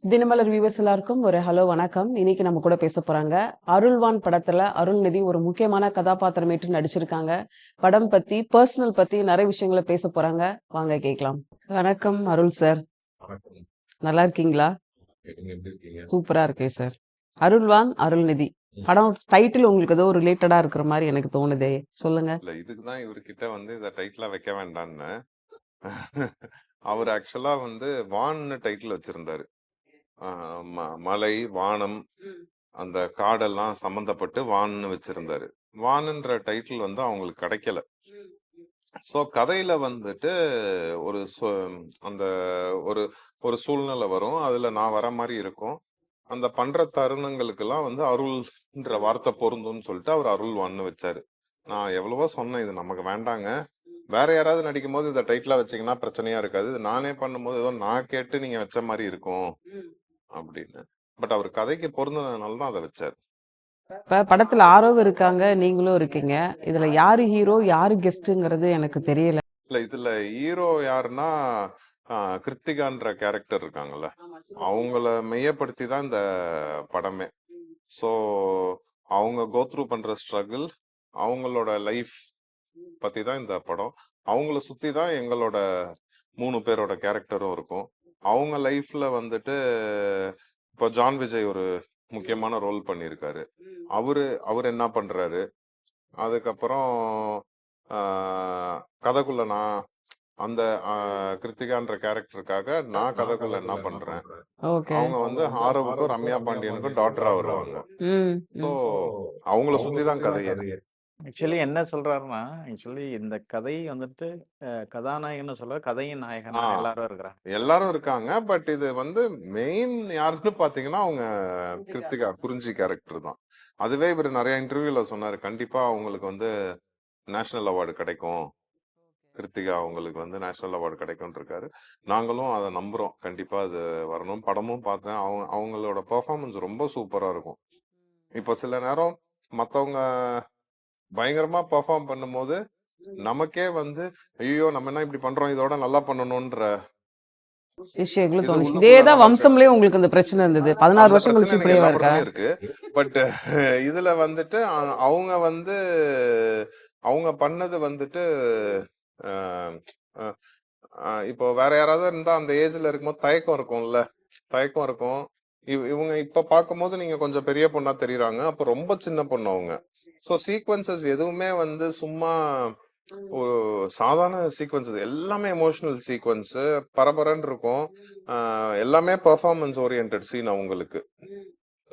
Dinamalar viewers எல்லாருக்கும் ஒரு hello வணக்கம். இன்னைக்கு நம்ம கூட பேச போறாங்க. அருள்வான் படத்துல அருள்நிதி ஒரு முக்கியமான கதாபாத்திரமேற்று நடிச்சிருக்காங்க. படம் பத்தி, பர்சனல் பத்தி நிறைய விஷயங்களை பேச போறாங்க. வாங்க கேட்கலாம். வணக்கம் அருள் சார். வணக்கம். நல்லா இருக்கீங்களா? நீங்க எப்படி இருக்கீங்க? சூப்பரா இருக்கேன் சார். அருள்வான் அருள்நிதி படம் டைட்டில் உங்களுக்கு ஏதோ ரிலேட்டடா இருக்கிற மாதிரி எனக்கு தோணுதே, சொல்லுங்க. இல்ல இதுக்குதான் இவர்கிட்ட வந்து இத டைட்டிலா வைக்க வேண்டாம்னு. அவர் ஆக்சுவலா வந்து வான்னு டைட்டில் வச்சிருந்தாரு. மலை, வானம், அந்த காடெல்லாம் சம்பந்தப்பட்டு வான்னு வச்சிருந்தாரு. வான்ன்ற டைட்டில் வந்து அவங்களுக்கு கிடைக்கல. சோ கதையில வந்துட்டு ஒரு அந்த ஒரு ஒரு சூழ்நிலை வரும். அதுல நான் வர மாதிரி இருக்கும். அந்த பண்ற தருணங்களுக்கெல்லாம் வந்து அருள்ன்ற வார்த்தை பொருந்தும்னு சொல்லிட்டு அவர் அருள்வான்னு வச்சாரு. நான் எவ்வளவோ சொன்னேன், இது நமக்கு வேண்டாங்க, வேற யாராவது நடிக்கும் போது இதை டைட்டிலா வச்சீங்கன்னா பிரச்சனையா இருக்காது, இது நானே பண்ணும்போது ஏதோ நான் கேட்டு நீங்க வச்ச மாதிரி இருக்கும் அப்படின்னு. பட் அவர் கதைக்கு பொருந்ததுனால தான் அதை வச்சாரு. இப்ப படத்துல ஆரோவும் இருக்காங்க, நீங்களும் இருக்கீங்க. இதுல யாரு ஹீரோ யாரு கெஸ்ட்ங்கிறது எனக்கு தெரியல. இல்ல இதுல ஹீரோ யாருன்னா கிருத்திகான்ற கேரக்டர் இருக்காங்கல்ல, அவங்கள மையப்படுத்தி தான் இந்த படமே. ஸோ அவங்க கோத்ரூ பண்ற ஸ்ட்ரகிள், அவங்களோட லைஃப் பத்தி தான் இந்த படம். அவங்கள சுத்தி தான் எங்களோட 3 பேரோட கேரக்டரும் இருக்கும். அவங்க லைஃப்ல வந்துட்டு இப்போ ஜான் விஜய் ஒரு முக்கியமான ரோல் பண்ணியிருக்காரு. அவரு என்ன பண்றாரு, அதுக்கப்புறம் கதைக்குள்ள நான் அந்த கிருத்திகான்ற கேரக்டருக்காக நான் கதைக்குள்ள என்ன பண்றேன். அவங்க வந்து ஆரவுக்கும் ரம்யா பாண்டியனுக்கும் டாக்டரா வருவாங்க. ஸோ அவங்கள சுத்தி தான் கதையே. ஆக்சுவலி என்ன சொல்றாருன்னா, இந்த கதை வந்துட்டு கதாநாயகன்னு சொல்ல கதையின் நாயகனா எல்லாரும் இருக்கிறாங்க. எல்லாரும் இருக்காங்க. பட் இது வந்து மெயின் யாருன்னு பாத்தீங்கன்னா அவங்க கிருத்திகா குறிஞ்சி கேரக்டர் தான். அதுவே இவர் நிறைய இன்டர்வியூல சொன்னாரு, கண்டிப்பா அவங்களுக்கு வந்து நேஷனல் அவார்டு கிடைக்கும், கிருத்திகா அவங்களுக்கு வந்து நேஷனல் அவார்டு கிடைக்கும் இருக்காரு. நாங்களும் அதை நம்புறோம், கண்டிப்பா அது வரணும். படமும் பார்த்தேன், அவங்களோட பெர்ஃபார்மன்ஸ் ரொம்ப சூப்பரா இருக்கும். இப்போ சில நேரம் மத்தவங்க பயங்கரமா பெர்ஃபார்ம் பண்ணும்போது நமக்கே வந்து ஐயோ நம்ம என்ன இப்படி பண்றோம், இதோட நல்லா பண்ணணும்ன்ற விஷயங்களும் தோணுச்சு. இதேதான் வம்சம்லயே உங்களுக்கு இந்த பிரச்சனை இருந்தது. 16 வருஷம் கழிச்சு இப்படியே இருக்கா? இருக்கு. பட் இதுல வந்துட்டு அவங்க வந்து அவங்க பண்ணது வந்துட்டு இப்போ வேற யாராவது இருந்தா அந்த ஏஜ்ல இருக்கும்போது தயக்கம் இருக்கும்ல, தயக்கம் இருக்கும். இவங்க இப்ப பார்க்கும்போது நீங்க கொஞ்சம் பெரிய பொண்ணா தெரியுறாங்க, அப்ப ரொம்ப சின்ன பொண்ணு அவங்க. ஸோ சீக்வன்சஸ் எதுவுமே வந்து சும்மா ஒரு சாதாரண சீக்வன்சஸ், எல்லாமே எமோஷனல் சீக்வன்ஸ், பரபரன்னு இருக்கும். எல்லாமே பெர்ஃபார்மன்ஸ் ஓரியன்டட் சீன் அவங்களுக்கு.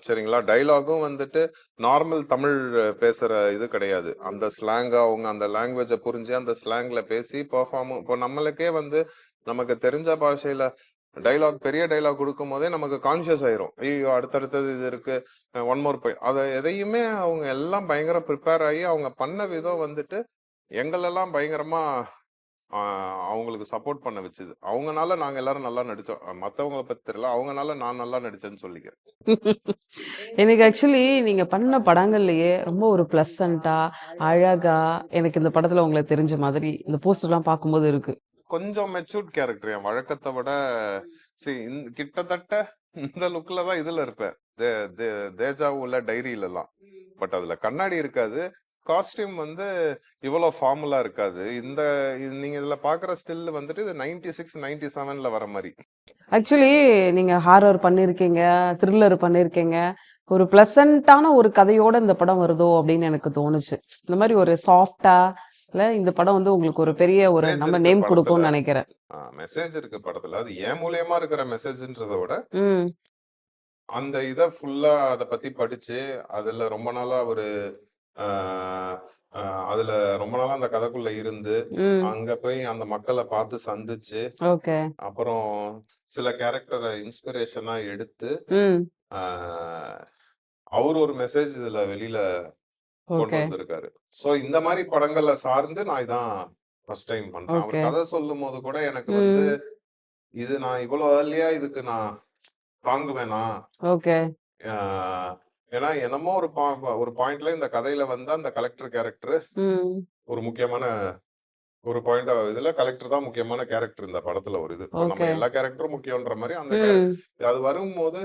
சரிங்களா? டைலாகும் வந்துட்டு நார்மல் தமிழ் பேசுற இது கிடையாது. அந்த ஸ்லாங் அவங்க அந்த லாங்குவேஜ புரிஞ்சு அந்த ஸ்லாங்ல பேசி பெர்ஃபார்மும். இப்போ நம்மளுக்கே வந்து நமக்கு தெரிஞ்ச பாஷையில டைலாக், பெரிய டைலாக் கொடுக்கும் போதே நமக்கு கான்சியஸ் ஆயிரும், ஐயோ அடுத்தடுத்தது இது இருக்கு, ஒன் மோர் போய் அதை எதையுமே அவங்க எல்லாம் பயங்கர ப்ரிப்பேர் ஆகி அவங்க பண்ண விதம் வந்துட்டு எங்களெல்லாம் பயங்கரமா அவங்களுக்கு சப்போர்ட் பண்ண வச்சுது. அவங்கனால நாங்க எல்லாரும் நல்லா நடிச்சோம். மத்தவங்கள பத்தி தெரியல, அவங்கனால நான் நல்லா நடிச்சேன்னு சொல்லிக்கிறேன். எனக்கு ஆக்சுவலி நீங்க பண்ண படங்கள்லயே ரொம்ப ஒரு பிளசண்டா, அழகா எனக்கு இந்த படத்துல உங்களை தெரிஞ்ச மாதிரி இந்த போஸ்டர் எல்லாம் பார்க்கும்போது இருக்கு. கொஞ்சம் மெச்சூர்ட் கேரக்டர், என் வழக்கத்தை விட கிட்டத்தட்ட இந்த லுக்ல தான் இதுல இருப்பேன், தேஜாவுல டைரியில எல்லாம். பட் அதுல கண்ணாடி இருக்காது, காஸ்டியூம் வந்து இவ்வளவு ஃபார்முலா இருக்காது. நீங்க இதுல பாக்குற ஸ்டில் வந்துட்டு இது 96 97ல வர மாதிரி. ஆக்சுவலி நீங்க ஹாரர் பண்ணிருக்கீங்க, த்ரில்லர் பண்ணிருக்கீங்க, ஒரு பிளசண்டான ஒரு கதையோட இந்த படம் வருதோ அப்படின்னு எனக்கு தோணுச்சு. இந்த மாதிரி ஒரு சாஃப்டா இந்த படம் வந்து உங்களுக்கு ஒரு பெரிய ஒரு நம்ம நேம் கொடுக்கும்னு நினைக்கிறேன். மெசேஜ் இருக்கு படத்துல, அது ஏன் மூலியமா இருக்கிற மெசேஜ்ன்றத விட அந்த இத ஃபுல்லா அத பத்தி படிச்சு அதுல ரொம்ப நாளா ஒரு அதுல ரொம்ப நாளா அந்த கதைக்குள்ள இருந்து அங்க போய் அந்த மக்களை பார்த்து சந்திச்சு, அப்புறம் சில கேரக்டரை இன்ஸ்பிரேஷனா எடுத்து அவர் ஒரு மெசேஜ் இதுல வெளியில கொண்டு வந்திருக்காரு. சோ இந்த மாதிரி படங்கள்ல சார்ந்து நான் இதான் ஃபர்ஸ்ட் டைம் பண்றேன். அவர் கதை சொல்லும் போது கூட எனக்கு வந்து இது நான் இவ்வளவு ஏர்லியா இதுக்கு நான் தாங்குவேனா, ஏன்னா என்னமோ ஒரு பாயிண்ட்ல இந்த கதையில வந்து அந்த கலெக்டர் கேரக்டர் ஒரு முக்கியமான ஒரு பாயிண்ட் இதுல கலெக்டர் தான் முக்கியமான கேரக்டர் இந்த படத்துல ஒரு இது. இப்ப நம்ம ஓகே. எல்லா கேரக்டரும் முக்கியம்ன்ற மாரி அந்த ம். அது வரும்போது,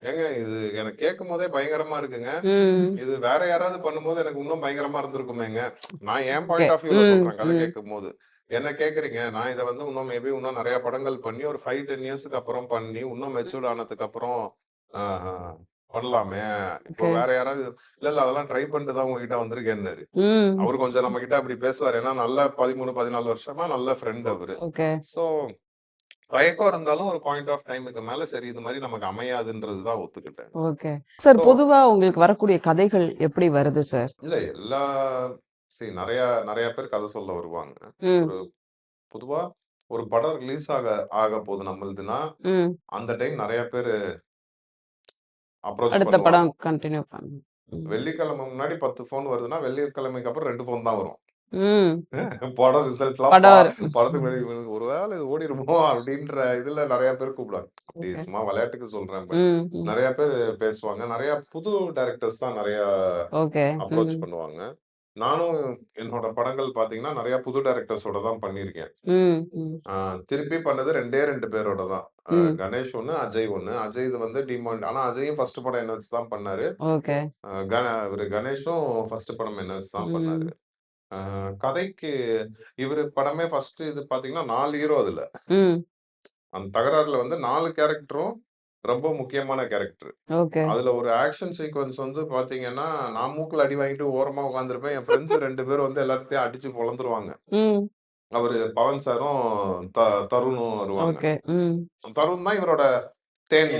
ஏங்க இது எனக்கு கேட்கும்போதே பயங்கரமா இருக்குங்க. ம். இது வேற யாராவது பண்ணும்போது எனக்கு இன்னும் பயங்கரமா இருந்திருக்குமேங்க. நான் என் ஓகே. பாயிண்ட் ஆஃப் வியூல ம். சொல்றேன் கதை ம். கேட்கும்போது. என்ன கேட்குறீங்க, நான் இத வந்து இன்னும் மேபி இன்னும் நெறைய படங்கள் பண்ணி ஒரு 5, 10 இயர்ஸ்க்கு அப்புறம் பண்ணி, இன்னும் மெச்சூர்ட் ஆனதுக்கு அப்புறம் ஆ பண்ணலாமே. இப்போ ஓகே. வேற யாராவது இல்ல, இல்ல அதெல்லாம் ட்ரை பண்ணிட்டு தான் உங்ககிட்ட வந்திருக்கேன்னாரு. ம். அவரு கொஞ்சம் நம்மகிட்ட அப்படி பேசுவாரு. ஏன்னா நல்ல 13, 14 வருஷமா நல்ல ஃப்ரெண்ட் அவரு. ஓகே. சோ தயக்கம் இருந்தாலும் ஒரு பாயிண்ட் ஆஃப் டைமுக்கு மேல சரி இது மாரி நமக்கு அமையாதுன்றது தான் ஒத்துக்கிட்டேன். ஓகே. சார் சோ பொதுவா உங்களுக்கு வரக்கூடிய கதைகள் எப்படி வருது சார்? இல்ல எல்லா நெறைய நெறைய பேர் கதை சொல்ல வருவாங்க. ம். ஒரு பொதுவா ஒரு படம் ரிலீஸ் ஆகப்போது நம்மளுதுன்னா, ம். அந்த டைம் நெறைய பேரு அப்ரோச் அடுத்த பண்ணுவாங்க. படம் கன்டின்யூ பண்ணணும். ம். வெள்ளிக்கிழமை முன்னாடி 10 ஃபோன் வருதுன்னா, வெள்ளிக்கிழமைக்கு அப்புறம் 2 ஃபோன் தான் வரும். ம். படம் ரிசல்ட்லாம் படம் வரு படத்துக்கு முன்னாடி ஒரு வேளை இது ஓடிருமோ அப்படின்ற இதுல நெறைய பேர் கூப்பிடுவாங்க. அப்படி ஓகே. சும்மா விளையாட்டுக்கு சொல்றேன். பட் ம். ம். நெறைய பேர் பேசுவாங்க. நெறைய புது டைரக்டர்ஸ் தான் நெறைய ஓகே. அப்ரோச் ம். பண்ணுவாங்க. நானும் என்னோட படங்கள் பார்த்தீங்கன்னா, நெறைய புது டைரக்டர்ஸோட தான் பண்ணியிருக்கேன். ம். ம். ஆ திருப்பி பண்ணது 2 பேரோட தான். ம். கணேஷ் 1, அஜய் 1. அஜய் இது வந்து டிமாண்ட். ஆனா அஜயும் ஃபர்ஸ்ட் படம் என்ன வச்சு தான் பண்ணாரு. ஓகே. அ க இவரு கணேஷும் ஃபர்ஸ்ட் படம் என்ன வச்சு தான் பண்ணாரு. ம். அ கதைக்கு இவரு படமே ஃபர்ஸ்ட் இது பார்த்தீங்கன்னா 4 ஹீரோ அதுல. ம். அந்த தகராறுல வந்து 4 கேரக்டரும் ரொம்ப முக்கியமான கேரக்டர். ஓகே. அதுல ஒரு ஆக்ஷன் சீக்வென்ஸ் வந்து பார்த்தீங்கன்னா, நான் மூக்குல அடி வாங்கிட்டு ஓரமா உட்கார்ந்திருப்பேன். என் ஃபிரெண்ட்ஸ் 2 பேரும் வந்து எல்லாத்தையும் அடிச்சு பொளந்துருவாங்க. ம். அவரு பவன் சாரும், த தருணும் வருவாங்க. ஓகே. ம். தருண் தான் இவரோட தேன்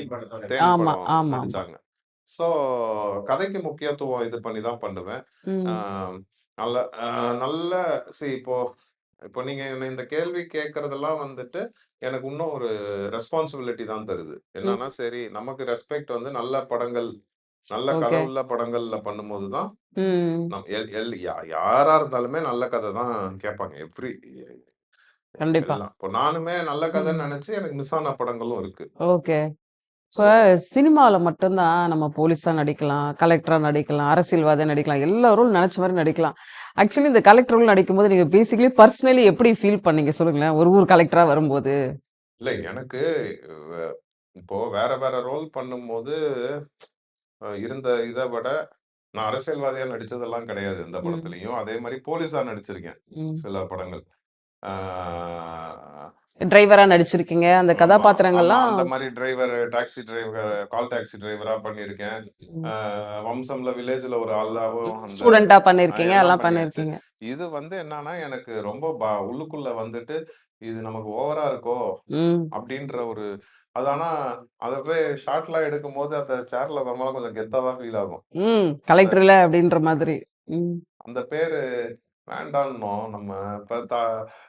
தேன் ஆமா, படம் ஆமாமா. நடிச்சாங்க. ஸோ கதைக்கு முக்கியத்துவம் இது பண்ணி தான் பண்ணுவேன். ஆ ம். நல்ல நல்ல இப்போ இப்போ நீங்க என்ன இந்த கேள்வி கேட்கறதெல்லாம் வந்துட்டு, எனக்கு இன்னும் ஒரு ரெஸ்பான்சிபிலிட்டி தான் தருது. ம். என்னன்னா, சரி நமக்கு ரெஸ்பெக்ட் வந்து நல்ல படங்கள், நல்ல கதை ஓகே. உள்ள படங்கள்ல பண்ணும்போது தான், ம். நம் எல் எல் யா யாரா இருந்தாலுமே நல்ல கதை தான் கேட்பாங்க. கண்டிப்பா. எல்லாம். இப்போ நானுமே நல்ல கதைன்னு ம். நெனச்சு எனக்கு மிஸ் ஆன படங்களும் இருக்கு. ஓகே. இப்ப ஸோ சினிமால மட்டும் தான் நம்ம போலீஸா நடிக்கலாம், கலெக்டரா நடிக்கலாம், அரசியல்வாதியா நடிக்கலாம். எல்லா ரோல் நெனச்ச மாரி நடிக்கலாம். ஆக்சுவலி இந்த கலெக்டர் ரோல் நடிக்கும்போது நீங்க பேசிக்கலி பர்சனலி எப்படி ஃபீல் பண்ணீங்க சொல்லுங்களேன்? ஒரு ஊர் கலெக்டரா வரும்போது? இல்ல எனக்கு வ இப்போ வேற வேற ரோல் பண்ணும்போது, இருந்த இத விட நான் அரசியல்வாதியா நடிச்சதெல்லாம் கிடையாது எந்த ம். படத்துலயும். அதே மாரி போலீஸா நடிச்சிருக்கேன். ம். சில படங்கள். ஆ டிரைவரா நடிச்சிருக்கீங்க. அந்த ஆமா, ஆமா. கதாபாத்திரங்கள்லாம் அந்த மாரி டாக்ஸி டிரைவர், கால் டாக்ஸி டிரைவரா பண்ணியிருக்கேன். ம். வம்சம்ல வில்லேஜ்ல ஒரு ஆளாவும் அந்த ஸ்டூடெண்ட்டா பண்ணியிருக்கீங்க. எல்லாம் எல்லாம் பண்ணியாச்சு. பண்ணியிருக்கீங்க. இது வந்து என்னன்னா, எனக்கு ரொம்ப உள்ளுக்குள்ள வந்துட்டு, இது நமக்கு ஓவரா இருக்கோ! ம். அப்டின்ற ஒரு அது ஆனா, அத போய் ஷாட்லாம் எடுக்கும்போது, அந்த சேர்ல உட்காரும்போது கொஞ்சம் கெத்தா தான் ஃபீல் ஆகும். ம். அந்த கலெக்டர் இல்ல அப்டின்ற மாதிரி. ம். அந்த பேரு வேண்டான்னோம். நம்ம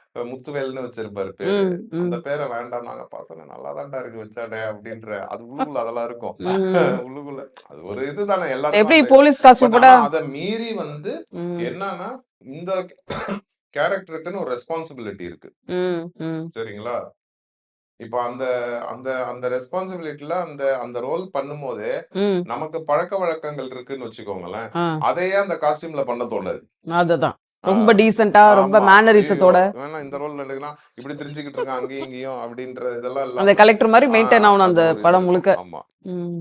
இப்ப முத்துவேல்னு வச்சிருப்பாரு பேரு. ம். அந்த ம். பேர வேண்டான்னாங்க. பசங்க நல்லா தான்டா இருக்கு வச்சானே அப்டின்ற அது உள்ளுக்குள்ள அதெல்லாம் இருக்கும். ம். உள்ளுக்குள்ள அது ஒரு இதுதானே எல்லாருக்கும் எப்படி அந்த போலீஸ் காஸ்டியூம் பட் போட்டா ஆனா அத மீறி வந்து ம். என்னன்னா, இந்த கேரக்டருக்குன்னு ஒரு ரெஸ்பான்சிபிலிட்டி இருக்கு. ம். ம். சரிங்களா? இப்ப அந்த அந்த அந்த ரெஸ்பான்சிபிலிட்டில அந்த அந்த ரோல் பண்ணும்போதே, ம். நமக்கு பழக்கவழக்கங்கள் இருக்குன்னு வச்சுக்கோங்களேன். ஆ. அதையே அந்த காஸ்டியூம்ல பண்ண தோணாது. அதுதான். ஆ. ரொம்ப டீசென்ட்டா, ரொம்ப ஆமா. ஐய்யயோ! மேனரிசத்தோட இவன்லாம் இந்த ரோல்ல நடிக்கிறான். இப்படி திரிஞ்சுகிட்டு இருக்கான் அங்கேயும், இங்கேயும் அப்படின்ற இதெல்லாம் அந்த இல்லாம, கலெக்டர் மாரி ஆ மெயின்டெயின் ஆவணும் அது அந்த ஒரு இது படம் இருக்கும். முழுக்க. ஆமா. ம்.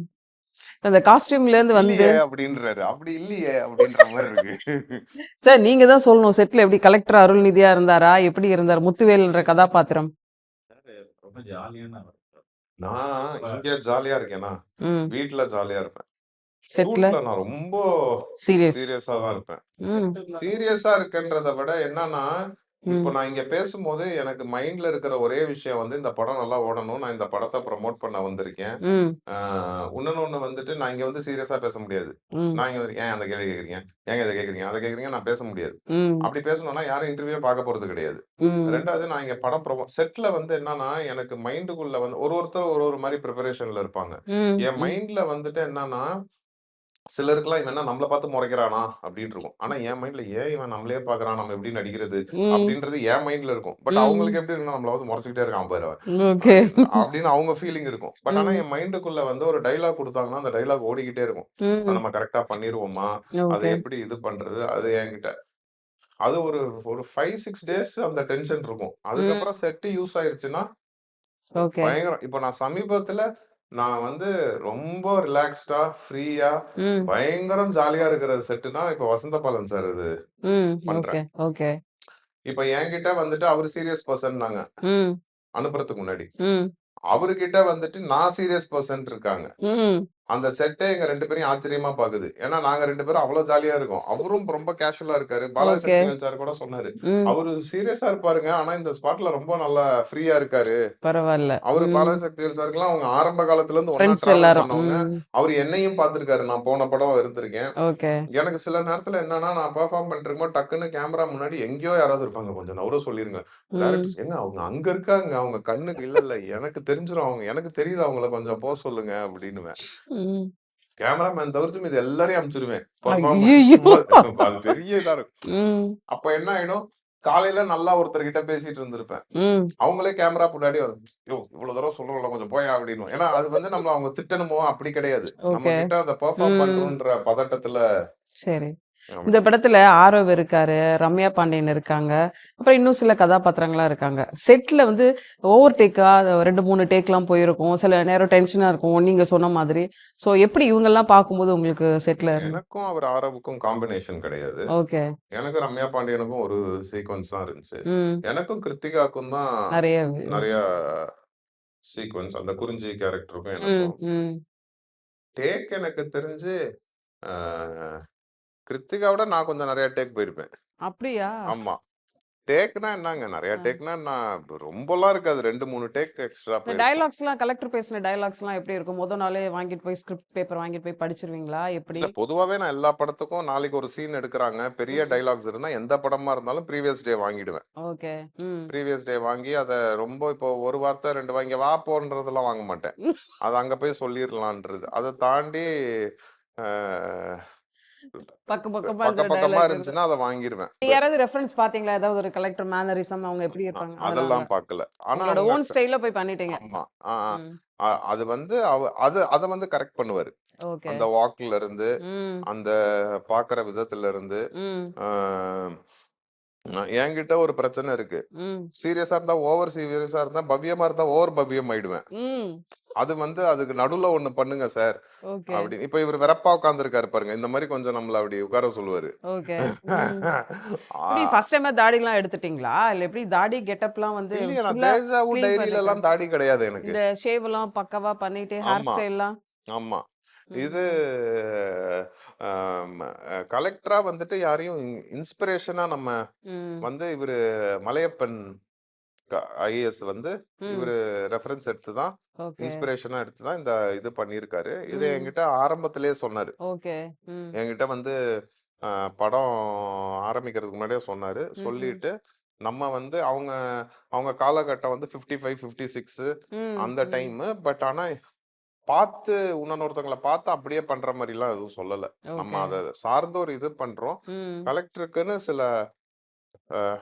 அந்த காஸ்டியூம்லேருந்து வந்து இல்லையே அப்படின்றாரு. அப்படி இல்லையே அப்படின்ற மாரி இருக்கு. சார் நீங்க தான் சொல்லணும் செட்ல எப்படி கலெக்டர் அருள்நிதியா இருந்தாரா? எப்படி இருந்தார் முத்துவேல்ன்ற கதாபாத்திரம்? ரொம்ப ஜாலியான நான் இங்க ஜாலியா இருக்கேனா, ம். வீட்ல ஜாலியா இருப்பேன். செட்ல ஷூட்ல நான் ரொம்ப சீரியஸ். சீரியஸா தான் இருப்பேன். ம். சீரியஸா இருக்கேன்றத விட என்னன்னா, இப்போ ம். நான் இங்க பேசும்போது எனக்கு மைண்ட்ல இருக்கிற ஒரே விஷயம் வந்து இந்த படம் நல்லா ஓடணும். நான் இந்த படத்த ப்ரமோட் பண்ண வந்திருக்கேன். ம். ஆ இன்னொன்னு வந்துட்டு நான் இங்க வந்து சீரியஸா பேச முடியாது. ம். நான் இங்க வந்து ஏன் அந்த கேள்வி கேட்கிறீங்க? ஏங்க இத கேட்கிறீங்க? அத கேட்கிறீங்க? நான் பேச முடியாது. ம். அப்படி பேசணும்னா யாரும் இன்டர்வியூவே பார்க்க போறது கிடையாது. ம். 2வது நான் இங்க படம் செட்ல வந்து என்னன்னா, எனக்கு மைண்டுக்குள்ள வந்து ஒருத்தர் ஒரு மாரி பிரிப்பரேஷன்ல இருப்பாங்க. ம். என் ம். மைண்ட்ல வந்துட்டு என்னன்னா, சிலருக்குலாம் இவன் என்ன நம்மள பார்த்து முறைக்கிறானா? அப்படின்னு இருக்கும். ஆனா என் மைண்ட்ல ஏன் இவன் நம்மளயே பார்க்குறான்? நம்ம எப்படி நடிக்கிறது? ம். அப்படின்றது என் மைண்ட்ல இருக்கும். பட் ம். அவங்களுக்கு எப்படி இருக்குன்னா, நம்மள வந்து முறைச்சுக்கிட்டே இருக்கான் பாரு அவன். ஓகே. அப்படின்னு அவங்க ஃபீலிங் இருக்கும். பட் ஆனா ம். என் மைண்டுக்குள்ள வந்து ஒரு டயலாக் குடுத்தாங்கன்னா, அந்த டயலாக் ஓடிக்கிட்டே இருக்கும். அத ம். நம்ம கரெக்ட்டா பண்ணிருவோமா? அத ஓகே. எப்படி இது பண்றது? அது என்கிட்ட. அது ஒரு ஒரு 5-6 டேஸ் அந்த டென்ஷன் இருக்கும். ம். அதுக்கப்புறம் செட் யூஸ் ஆயிருச்சுன்னா, ஓகே. பயங்கரம். இப்ப நான் சமீபத்துல நான் வந்து ரொம்ப ரிலாக்ஸ்டா, ஃப்ரீயா, ம். பயங்கரம் ஜாலியா இருக்கிற செட்டுனா, இப்ப வசந்த பாலன் சார் இது ம். ஓகே, பண்றேன். ஓகே. இப்ப என்கிட்ட வந்துட்டு அவரு சீரியஸ் பெர்சன்னாங்க ம். அனுப்புறதுக்கு முன்னாடி. ம். அவருகிட்ட வந்துட்டு நான் சீரியஸ் பெர்சன் இருக்காங்க. ம். அந்த செட்டே எங்க 2 பேரையும் ஆச்சரியமா பாக்குது. ஏன்னா நாங்க 2 பேரும் அவ்ளோ ஜாலியா இருக்கோம். அவரும் ரொம்ப கேஷுவலா இருக்காரு. பாலாஜி ஓகே. சக்திவேல் சார் கூட சொன்னாரு. ம். அவரு சீரியஸா இருப்பாருங்க. ஆனா இந்த ஸ்பாட்ல ரொம்ப நல்லா ஃப்ரீயா இருக்காரு. பரவால்ல. அவரு ம். பாலாஜி சக்திவேல் சாருக்குலாம் அவங்க ஆரம்ப காலத்துல இருந்து ஒண்ணா ஃப்ரெண்ட்ஸ் டிராவல் எல்லாரும். பண்ணவங்க. ம். அவரு என்னையும் பார்த்திருக்காரு. நான் போன படம் இருந்திருக்கேன். ஓகே. எனக்கு சில நேரத்துல என்னன்னா, நான் பெர்ஃபார்ம் பண்ணிட்டு இருக்கும்போது டக்குன்னு கேமரா முன்னாடி எங்கேயோ யாராவது இருப்பாங்க. கொஞ்சம் நவுர சொல்லிருங்க. ம். டைரக்டர் ஏங்க அவங்க அங்க இருக்காங்க. அவங்க கண்ணுக்கு இல்ல, இல்ல எனக்கு தெரிஞ்சிரும் அவங்க. எனக்கு தெரியுது அவங்கள கொஞ்சம் சொல்லுங்க அப்டின்னுவேன். ம். கேமராமேன் தவிர்த்து மீதி எல்லாரையும் அனுப்பிச்சுருவேன். பெர்ஃபார்ம் ஐய்யய்யோ! பண்ணும்போது. அது பெரிய இதா இருக்கும். ம். அப்ப என்ன ஆயிடும், காலையில நல்லா ஒருத்தர்கிட்ட பேசிட்டு இருந்திருப்பேன். ம். அவங்களே கேமரா முன்னாடி வந்து, "யோவ்! இவ்வளவு தடவ சொல்றோம்ல கொஞ்சம் போயா" அப்படின்னும். ஏன்னா அது வந்து நம்மள அவங்க திட்டணுமோ அப்படி கிடையாது. நம்ம ஓகே. கிட்ட அத பெர்ஃபார்ம் ம். பண்றோம்ன்ற பதட்டத்துல சரி. இந்த அப்படி. படத்துல ஆரவ் இருக்காரு, ரம்யா பாண்டியன் இருக்காங்க. அப்புறம் இன்னும் சில கதாபாத்திரங்கள்லாம் இருக்காங்க. செட்ல வந்து ஓவர் டேக்கா 2, 3 டேக்லாம் போயிருக்கும். சில நேரம் டென்ஷனா இருக்கும். நீங்க சொன்ன மாதிரி. ஸோ எப்படி இவங்கலாம் பார்க்கும்போது உங்களுக்கு செட்ல எனக்கும் அவர் ஆரவுக்கும் காம்பினேஷன் கிடையாது. ஓகே. எனக்கு ரம்யா பாண்டியனுக்கும் ஒரு சீக்வென்ஸ் தான் இருந்துச்சு. ம். எனக்கும் கிருத்திகாக்கும் தான் நெறைய நெறைய சீக்வென்ஸ். அந்த குறிஞ்சி கேரக்டருக்கும் ம், எனக்கும். ம். டேக் எனக்கு தெரிஞ்சு அ கிருத்திகாவோட நான் கொஞ்சம் நெறைய டேக் போயிருப்பேன். அப்படியா? ஆமா. டேக்னா என்னங்க? நெறைய அ. டேக்னா நான் ரொம்பலாம் இருக்காது. 2, 3 டேக் எக்ஸ்ட்ரா இந்த போயிருக்கும். டயலாக்ஸ்லாம் கலெக்டர் பேசின டயலாக்ஸ்லாம் எப்படி இருக்கும்? மொத நாளே வாங்கிட்டு போய் ஸ்கிரிப்ட் பேப்பர் வாங்கிட்டு போய் படிச்சுருவீங்களா? எப்படி? இல்ல பொதுவாவே நான் எல்லா படத்துக்கும் நாளைக்கு ஒரு சீன் எடுக்குறாங்க. பெரிய ம். டயலாக்ஸ் இருந்தா எந்த படமா இருந்தாலும் ப்ரீவியஸ் டே வாங்கிடுவேன். ஓகே. ம். ப்ரீவியஸ் டே வாங்கி அத ரொம்ப இப்போ 1 வார்த்தை 2 இங்க வா போன்றதெல்லாம் வாங்க மாட்டேன். அது அங்க போய் சொல்லிர்லான்றது. அத தாண்டி அ பக்கம் பக்கமா பக்க எழுதுற பக்கமா டயலாக் இருக்கு. இருந்துச்சுன்னா அத வாங்கிருவேன். யாராவது ரெஃபரன்ஸ் பார்த்தீங்களா? ஏதாவது ஒரு கலெக்டர் மேனரிசம் அவங்க எப்படி இருப்பாங்க? அதெல்லாம் இல்ல. அதெல்லாம் பார்க்கல. ஆனா உங்களோட அவங்க ஓன் ஸ்டைல்ல போய் பண்ணிட்டீங்க. ஆமா. ஆ, ஆ. ம். அது வந்து அத வந்து கரெக்ட் பண்ணுவாரு. ஓகே. அந்த வாக்ல இருந்து, ம். அந்த பார்க்குற விதத்துல இருந்து, ம். ஆ என்கிட்ட ஒரு பிரச்சனை இருக்கு. ம். சீரியஸா இருந்தா ஓவர் சீரியஸா இருந்தா, பவ்யமா இருந்தா ஓவர் பவ்யம் ஆயிடுவேன். ம். அது வந்து அதுக்கு நடுவுல ஒண்ணு பண்ணுங்க சார். ஓகே. அப்படின்னு. இப்ப இவரு வெறப்பா உட்கார்ந்திருக்காரு பாருங்க. இந்த மாரி கொஞ்சம் நம்மள அப்படி உட்கார சொல்லுவாரு. ஓகே. ம். எப்படி ஆ ஃபர்ஸ்ட் டைமா தாடிலாம் எடுத்துட்டீங்களா? இல்ல எப்படி தாடி கெட்டப்லாம் வந்து இல்லையே நான் ஃபுல்லா தேஜாவு கிளீன் பண்ணிருக்கா? டைரிலலாம் தாடி கிடையாது எனக்கு. இந்த ஷேவ்லாம் பக்காவா பண்ணிட்டு ஹேர் ஆமா, ஸ்டைல்லாம்? ஆமா. இது ம். அம் கலெக்டரா வந்துட்டு யாரையும் இன்ஸ்பிரேஷனா நம்ம ம். வந்து இவரு மலையப்பன் ஐஏஎஸ் வந்து ம். இவரு ரெஃபரன்ஸ் எடுத்து தான் ஓகே. இன்ஸ்பிரேஷனா எடுத்து தான் இந்த இது பண்ணியிருக்காரு. இத ம். என்கிட்ட ஆரம்பத்திலேயே சொன்னாரு. ஓகே. ம். என்கிட்ட வந்து படம் ஆரம்பிக்கிறதுக்கு முன்னாடியே சொன்னாரு. ம்ஹ்ம். சொல்லிட்டு நம்ம வந்து அவங்க அவங்க காலகட்டம் வந்து 55, 56 ம். அந்த ம். டைமு. பட் ஆனா பார்த்து இன்னொருத்தவங்கள பார்த்து அப்படியே பண்ற மாரிலாம் எதுவும் சொல்லல. நம்ம ஓகே. அத சார்ந்த ஒரு இது பண்றோம். ம். கலெக்டருக்குன்னு சில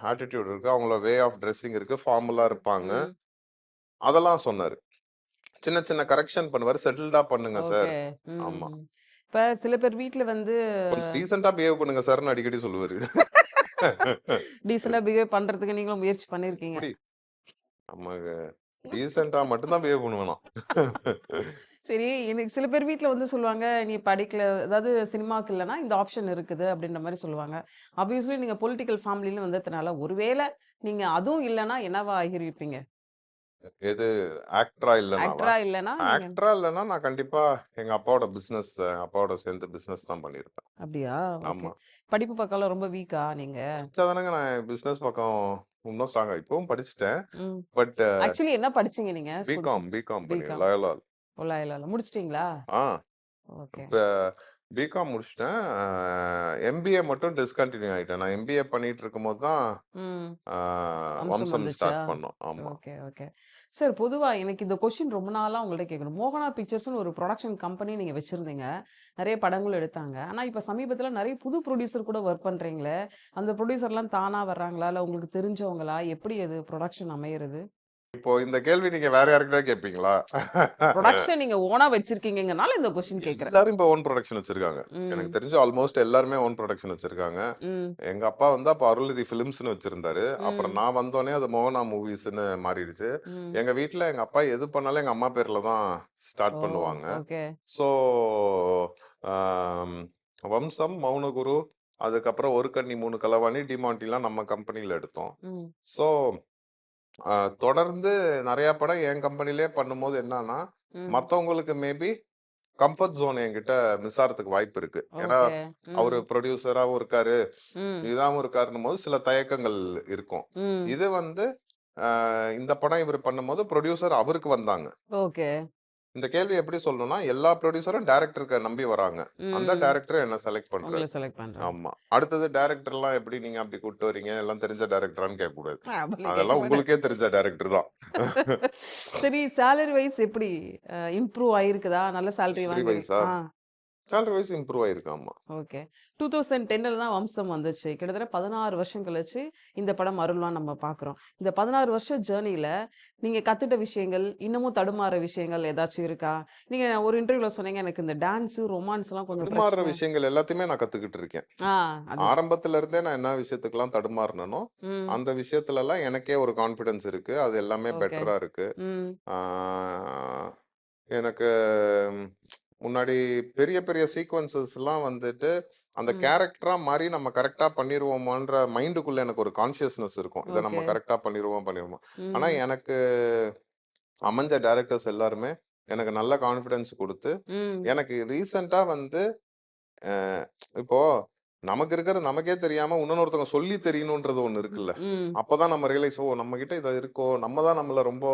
ஆட்டிட்யூட் இருக்கு. அவங்களோட வே ஆஃப் ட்ரெஸ்ஸிங் இருக்கு. ஃபார்மலா இருப்பாங்க. ம். அதெல்லாம் சொன்னாரு. சின்ன சின்ன கரெக்ஷன் பண்ணுவாரு. செட்டில்டா பண்ணுங்க ஓகே. சார். ஆமா. ம். இப்ப சில பேர் வீட்ல வந்து கொஞ்சம் டீசென்ட்டா பிஹேவ் பண்ணுங்க சார்ன்னு அடிக்கடி சொல்லுவாரு. டீசென்ட்டா பிஹேவ் பண்றதுக்கு நீங்களும் முயற்சி பண்ணியிருக்கீங்க. எப்படி நம்ம டீசென்ட்டா மட்டும் தான் பிஹேவ் பண்ணுவேனாம். சரி, எனக்கு சில பேர் வீட்ல வந்து சொல்லுவாங்க, "நீ படிக்கல" அதாவது சினிமாக்கு இல்லன்னா இந்த ஆப்ஷன் இருக்குது அப்படின்ற மாரி சொல்லுவாங்க. ஆப்வியஸ்லி நீங்க பொலிட்டிக்கல் ஃபேமிலில வந்ததுனால, ஒருவேள நீங்க அதுவும் இல்லன்னா என்னவா ஆகிருப்பீங்க? எது ஆக்டரா இல்லனாவா? ஆக்டரா இல்லன்னா நீங்க ஆக்டரா இல்லன்னா நான் கண்டிப்பா எங்க அப்பாவோட பிசினஸ் அப்பாவோட சேர்ந்து பிசினஸ் தான் பண்ணியிருப்பேன். அப்படியா? ஓகே. ஆமா. படிப்பு பக்கம்லாம் ரொம்ப வீக்கா நீங்க? படிச்சாதானங்க நான் பிசினஸ் பக்கம் இன்னும் ஸ்ட்ராங்கா இப்பவும் படிச்சுட்டேன். ம். பட் ஆக்சுவலி என்ன படிச்சீங்க நீங்க? பிகாம் பண்ணி பிகாம். லயோலா. ஓ! லயோலால முடிச்சிட்டீங்களா? ஆ ஓகே. இப்ப பிகாம் முடிச்சுட்டேன். எம்பிஏ மட்டும் டிஸ்கன்டின்யூ ஆயிட்டேன். நான் எம்பிஏ பண்ணிட்டு இருக்கும்போது தான் ம். ஆ அம்சம் வம்சம் வந்துச்சா? ஸ்டார்ட் பண்ணோம். ஆமா. Okay, okay. சார் பொதுவா எனக்கு இந்த கொஸ்டின் ரொம்ப நாளா உங்கள்ட்ட கேட்கணும். மோகனா பிக்சர்ஸ்ன்னு ஒரு புரொடக்ஷன் கம்பெனி நீங்க வச்சிருந்தீங்க. நெறைய படங்களும் எடுத்தாங்க. ஆனா இப்ப சமீபத்தில நெறைய புது புரொடியூசர் கூட வொர்க் பண்றீங்களே! அந்த புரொடியூசர்லாம் தானா வர்றாங்களா? இல்ல உங்களுக்கு தெரிஞ்சவங்களா? எப்படி அது புரொடக்ஷன் அமையறது? இப்போ இந்த கேள்வி நீங்க வேற யாருக்கிட்ட கேட்பீங்களா? ப்ரொடக்ஷன் நீங்க ஓனா வச்சிருக்கீங்கனால இந்த கொஸ்டின் கேக்குறேன். எல்லாரும் இப்போ ஓன் ப்ரொடக்ஷன் வச்சிருக்காங்க. ம். எனக்கு தெரிஞ்சு ஆல்மோஸ்ட் எல்லாருமே ஓன் ப்ரொடக்ஷன் வச்சிருக்காங்க. ம். எங்க அப்பா வந்து அப்ப அருள்நிதி ஃபிலிம்ஸ்னு வச்சிருந்தாரு. அப்புறம் ம். நான் வந்தோனே அது மோகனா மூவிஸ்ன்னு மாறிடுச்சு. ம். எங்க வீட்ல எங்க அப்பா எது பண்ணாலும் எங்க அம்மா பேர்ல தான் ஸ்டார்ட் ஓ! பண்ணுவாங்க. ஓகே. ஸோ ஆம், வம்சம், மௌனகுரு, அதுக்கப்புறம் ஒரு கண்ணி மூணு களவாணி, டிமாண்டிலாம் நம்ம கம்பெனில எடுத்தோம். ம். ஸோ தொடர்ந்து நிறைய படம் என் கம்பெனிலே பண்ணும்போது என்னன்னா, ம். மத்தவங்களுக்கு மேபி கம்ஃபர்ட் ஜோன் என்கிட்ட மிஸ் ஆறதுக்கு வாய்ப்பு இருக்கு. ஏன்னா ஓகே. அவரு ம். ப்ரொடியூசராவும் இருக்காரு, ம். இதாவும் இருக்காருன்னும் போது சில தயக்கங்கள் இருக்கும். ம். இது வந்து இந்த படம் இவரு பண்ணும்போது ப்ரொடியூசர் அவருக்கு வந்தாங்க. ஓகே. இந்த கேள்வி எப்படி சொல்லணும்னா, எல்லா ப்ரொடியூசரும் டைரக்டருக்கு நம்பி வராங்க. அந்த ம். டைரக்டர் என்ன செலக்ட் உங்கள பண்றாரு. செலக்ட் பண்றாங்க. ஆமா. அடுத்தது டைரக்டர்லாம் எப்படி நீங்க அப்படி கூட்டிட்டு வரீங்க? எல்லாம் தெரிஞ்ச டைரக்டரான்னு கேட்கக்கூடாது. அதெல்லாம் கேட்க அதெல்லாம் மாட்டேன். உங்களுக்கே தெரிஞ்ச டைரக்டர் தான். சரி, சேலரி வைஸ் எப்படி இம்ப்ரூவ் ஆயிருக்குதா? நல்ல சேலரி சேலரி வாங்குறீங்க? வைஸா? சேலரி வைஸ் இம்ப்ரூவ் ஆயிருக்கு. ஆமா. ஓகே. 2010ல தான் வம்சம் வந்துச்சு. கிட்டத்தட்ட 16 வருஷம் கழிச்சு இந்த படம் அருள்வான்னு நம்ம பார்க்குறோம். இந்த 16 வருஷம் ஜர்னில நீங்க கத்துட்ட விஷயங்கள், இன்னமும் தடுமாற விஷயங்கள் ஏதாச்சும் இருக்கா? நீங்க ஒரு இன்டர்வியூல சொன்னீங்க, எனக்கு இந்த டான்ஸ், ரொமான்ஸ்லாம் கொஞ்சம் தடுமாறுற பிரச்சனை. விஷயங்கள் எல்லாத்தையுமே நான் கத்துக்கிட்டு இருக்கேன். ஆ அதுதான். ஆரம்பத்துல இருந்தே நான் என்ன விஷயத்துக்கெல்லாம் தடுமாறுனனோ, ம். அந்த விஷயத்துலலாம் எனக்கே ஒரு கான்ஃபிடன்ஸ் இருக்கு. அது எல்லாமே ஓகே. பெட்டரா இருக்கு. ம். ஆ எனக்கு ம், முன்னாடி பெரிய பெரிய சீக்வென்சஸ்லாம் வந்துட்டு, அந்த ம். கேரக்டரா மாறி நம்ம கரெக்ட்டா பண்ணிருவோமான்ற மைண்டுக்குள்ள எனக்கு ஒரு கான்ஷியஸ்னஸ் இருக்கும். இத நம்ம ஓகே. கரெக்ட்டா பண்ணிருவோமா. ஆனா ம். எனக்கு அமைஞ்ச டைரக்டர்ஸ் எல்லாருமே எனக்கு நல்ல கான்ஃபிடன்ஸ் குடுத்து, ம். எனக்கு ரீசென்ட்டா வந்து அ இப்போ நமக்கு இருக்கிறது நமக்கே தெரியாம இன்னொருத்தவங்க சொல்லி தெரியணுன்றது ஒண்ணு ம். இருக்குல்ல. ம். அப்பதான் நம்ம ரியலைஸ் நம்மகிட்ட இது இருக்கோ! நம்ம தான் நம்மள ரொம்ப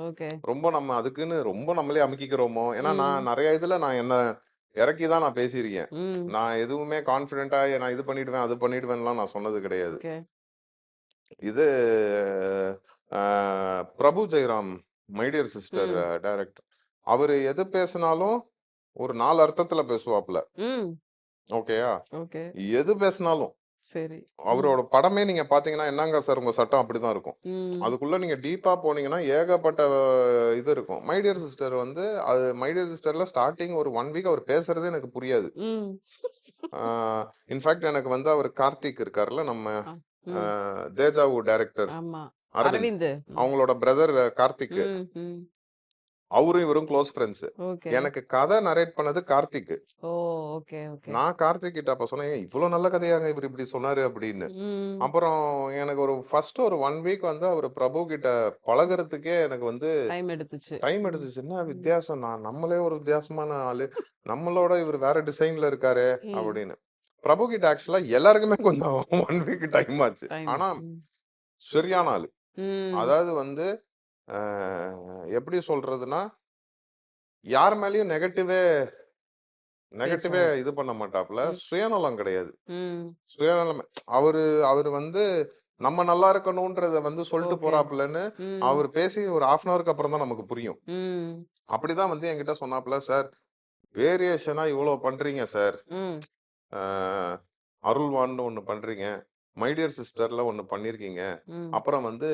ஓகே. ரொம்ப நம்ம அதுக்குன்னு ரொம்ப நம்மளே அமுக்கிக்கிறோமோ! ஏன்னா ம். நான் நெறைய இதுல நான் என்ன இறக்கி தான் நான் பேசியிருக்கேன். ம். நான் எதுவுமே கான்ஃபிடென்ட்டா நான் இது பண்ணிடுவேன், அது பண்ணிடுவேன்லாம் நான் சொன்னது கிடையாது. ஓகே. இது அ பிரபு ஜெயராம், மை டியர் சிஸ்டர் ம். டைரக்டர். அவரு எது பேசினாலும் ஒரு 4 அர்த்தத்துல பேசுவாப்ல. ம். ஓகேயா? ஓகே. எது பேசினாலும். சரி. ம். அவரோட படமே நீங்க பார்த்தீங்கன்னா, "என்னங்க சார் உங்க சட்டம்?" அப்படிதான் இருக்கும். ம். அதுக்குள்ள நீங்க டீப்பா போனீங்கன்னா, ஏகப்பட்ட இது இருக்கும். மை டியர் சிஸ்டர் வந்து அது மை டியர் சிஸ்டர்ல ஸ்டார்ட்டிங் ஒரு 1 வீக் அவர் பேசுறதே எனக்கு புரியாது. ம். ஆ இன்ஃபாக்ட் எனக்கு வந்து அவர் கார்த்திக் இருக்கார்ல, நம்ம ஆ. ம். தேஜாவு டைரக்டர் ஆமா. அரவிந்த். அரவிந்த். ம். அவங்களோட பிரதர் கார்த்திக். ம். ம். அவரும் இவரும் க்ளோஸ் ஃபிரெண்ட்ஸ். ஓகே. எனக்கு கதை நரேட் பண்ணது கார்த்திக். ஓ! Okay, okay. நான் கார்த்திக் கிட்ட அப்ப சொன்னேன், "ஏன் இவ்ளோ நல்ல கதையாங்க இவரு இப்படி சொன்னாரு?" அப்படின்னு. ம். அப்புறம் எனக்கு ஒரு ஃபர்ஸ்ட் ஒரு 1 வீக் வந்து அவரு பிரபு கிட்ட பழகுறதுக்கே எனக்கு வந்து டைம் எடுத்துச்சு. டைம் ம். எடுத்துச்சு. என்ன ம். வித்தியாசம் நம்மளே ஒரு வித்தியாசமான ஆளு. நம்மளோட இவரு வேற டிசைன்ல இருக்காரே ம். அப்படின்னு. பிரபு கிட்ட ஆக்சுவலா எல்லாருக்குமே கொஞ்சம் 1 வீக் டைம் ஆச்சு. டைம். ஆனா ம். சரியான ஆளு. ம். அதாவது வந்து அ எப்படி சொல்றதுன்னா, யார் மேலயும் நெகட்டிவே பேசாது. இது பண்ண மாட்டாப்ல. ம். சுயநலம் கிடையாது. ம். சுயநலம் அவரு அவரு வந்து நம்ம நல்லா இருக்கணும்ன்றத வந்து சொல்ட்டு ஓகே. போறாப்புலன்னு, ம். அவரு பேசி ஒரு 1/2 அன் ஹவருக்கு அப்புறம் தான் நமக்கு புரியும். ம். அப்படிதான் வந்து என்கிட்ட சொன்னாப்புல, "சார் வேரியேஷனா இவ்ளோ பண்றீங்க சார். ம். அ அருள்வான்னு ஒண்ணு பண்றீங்க. மை டியர் சிஸ்டர்ல ஒண்ணு பண்ணியிருக்கீங்க. ம். அப்புறம் வந்து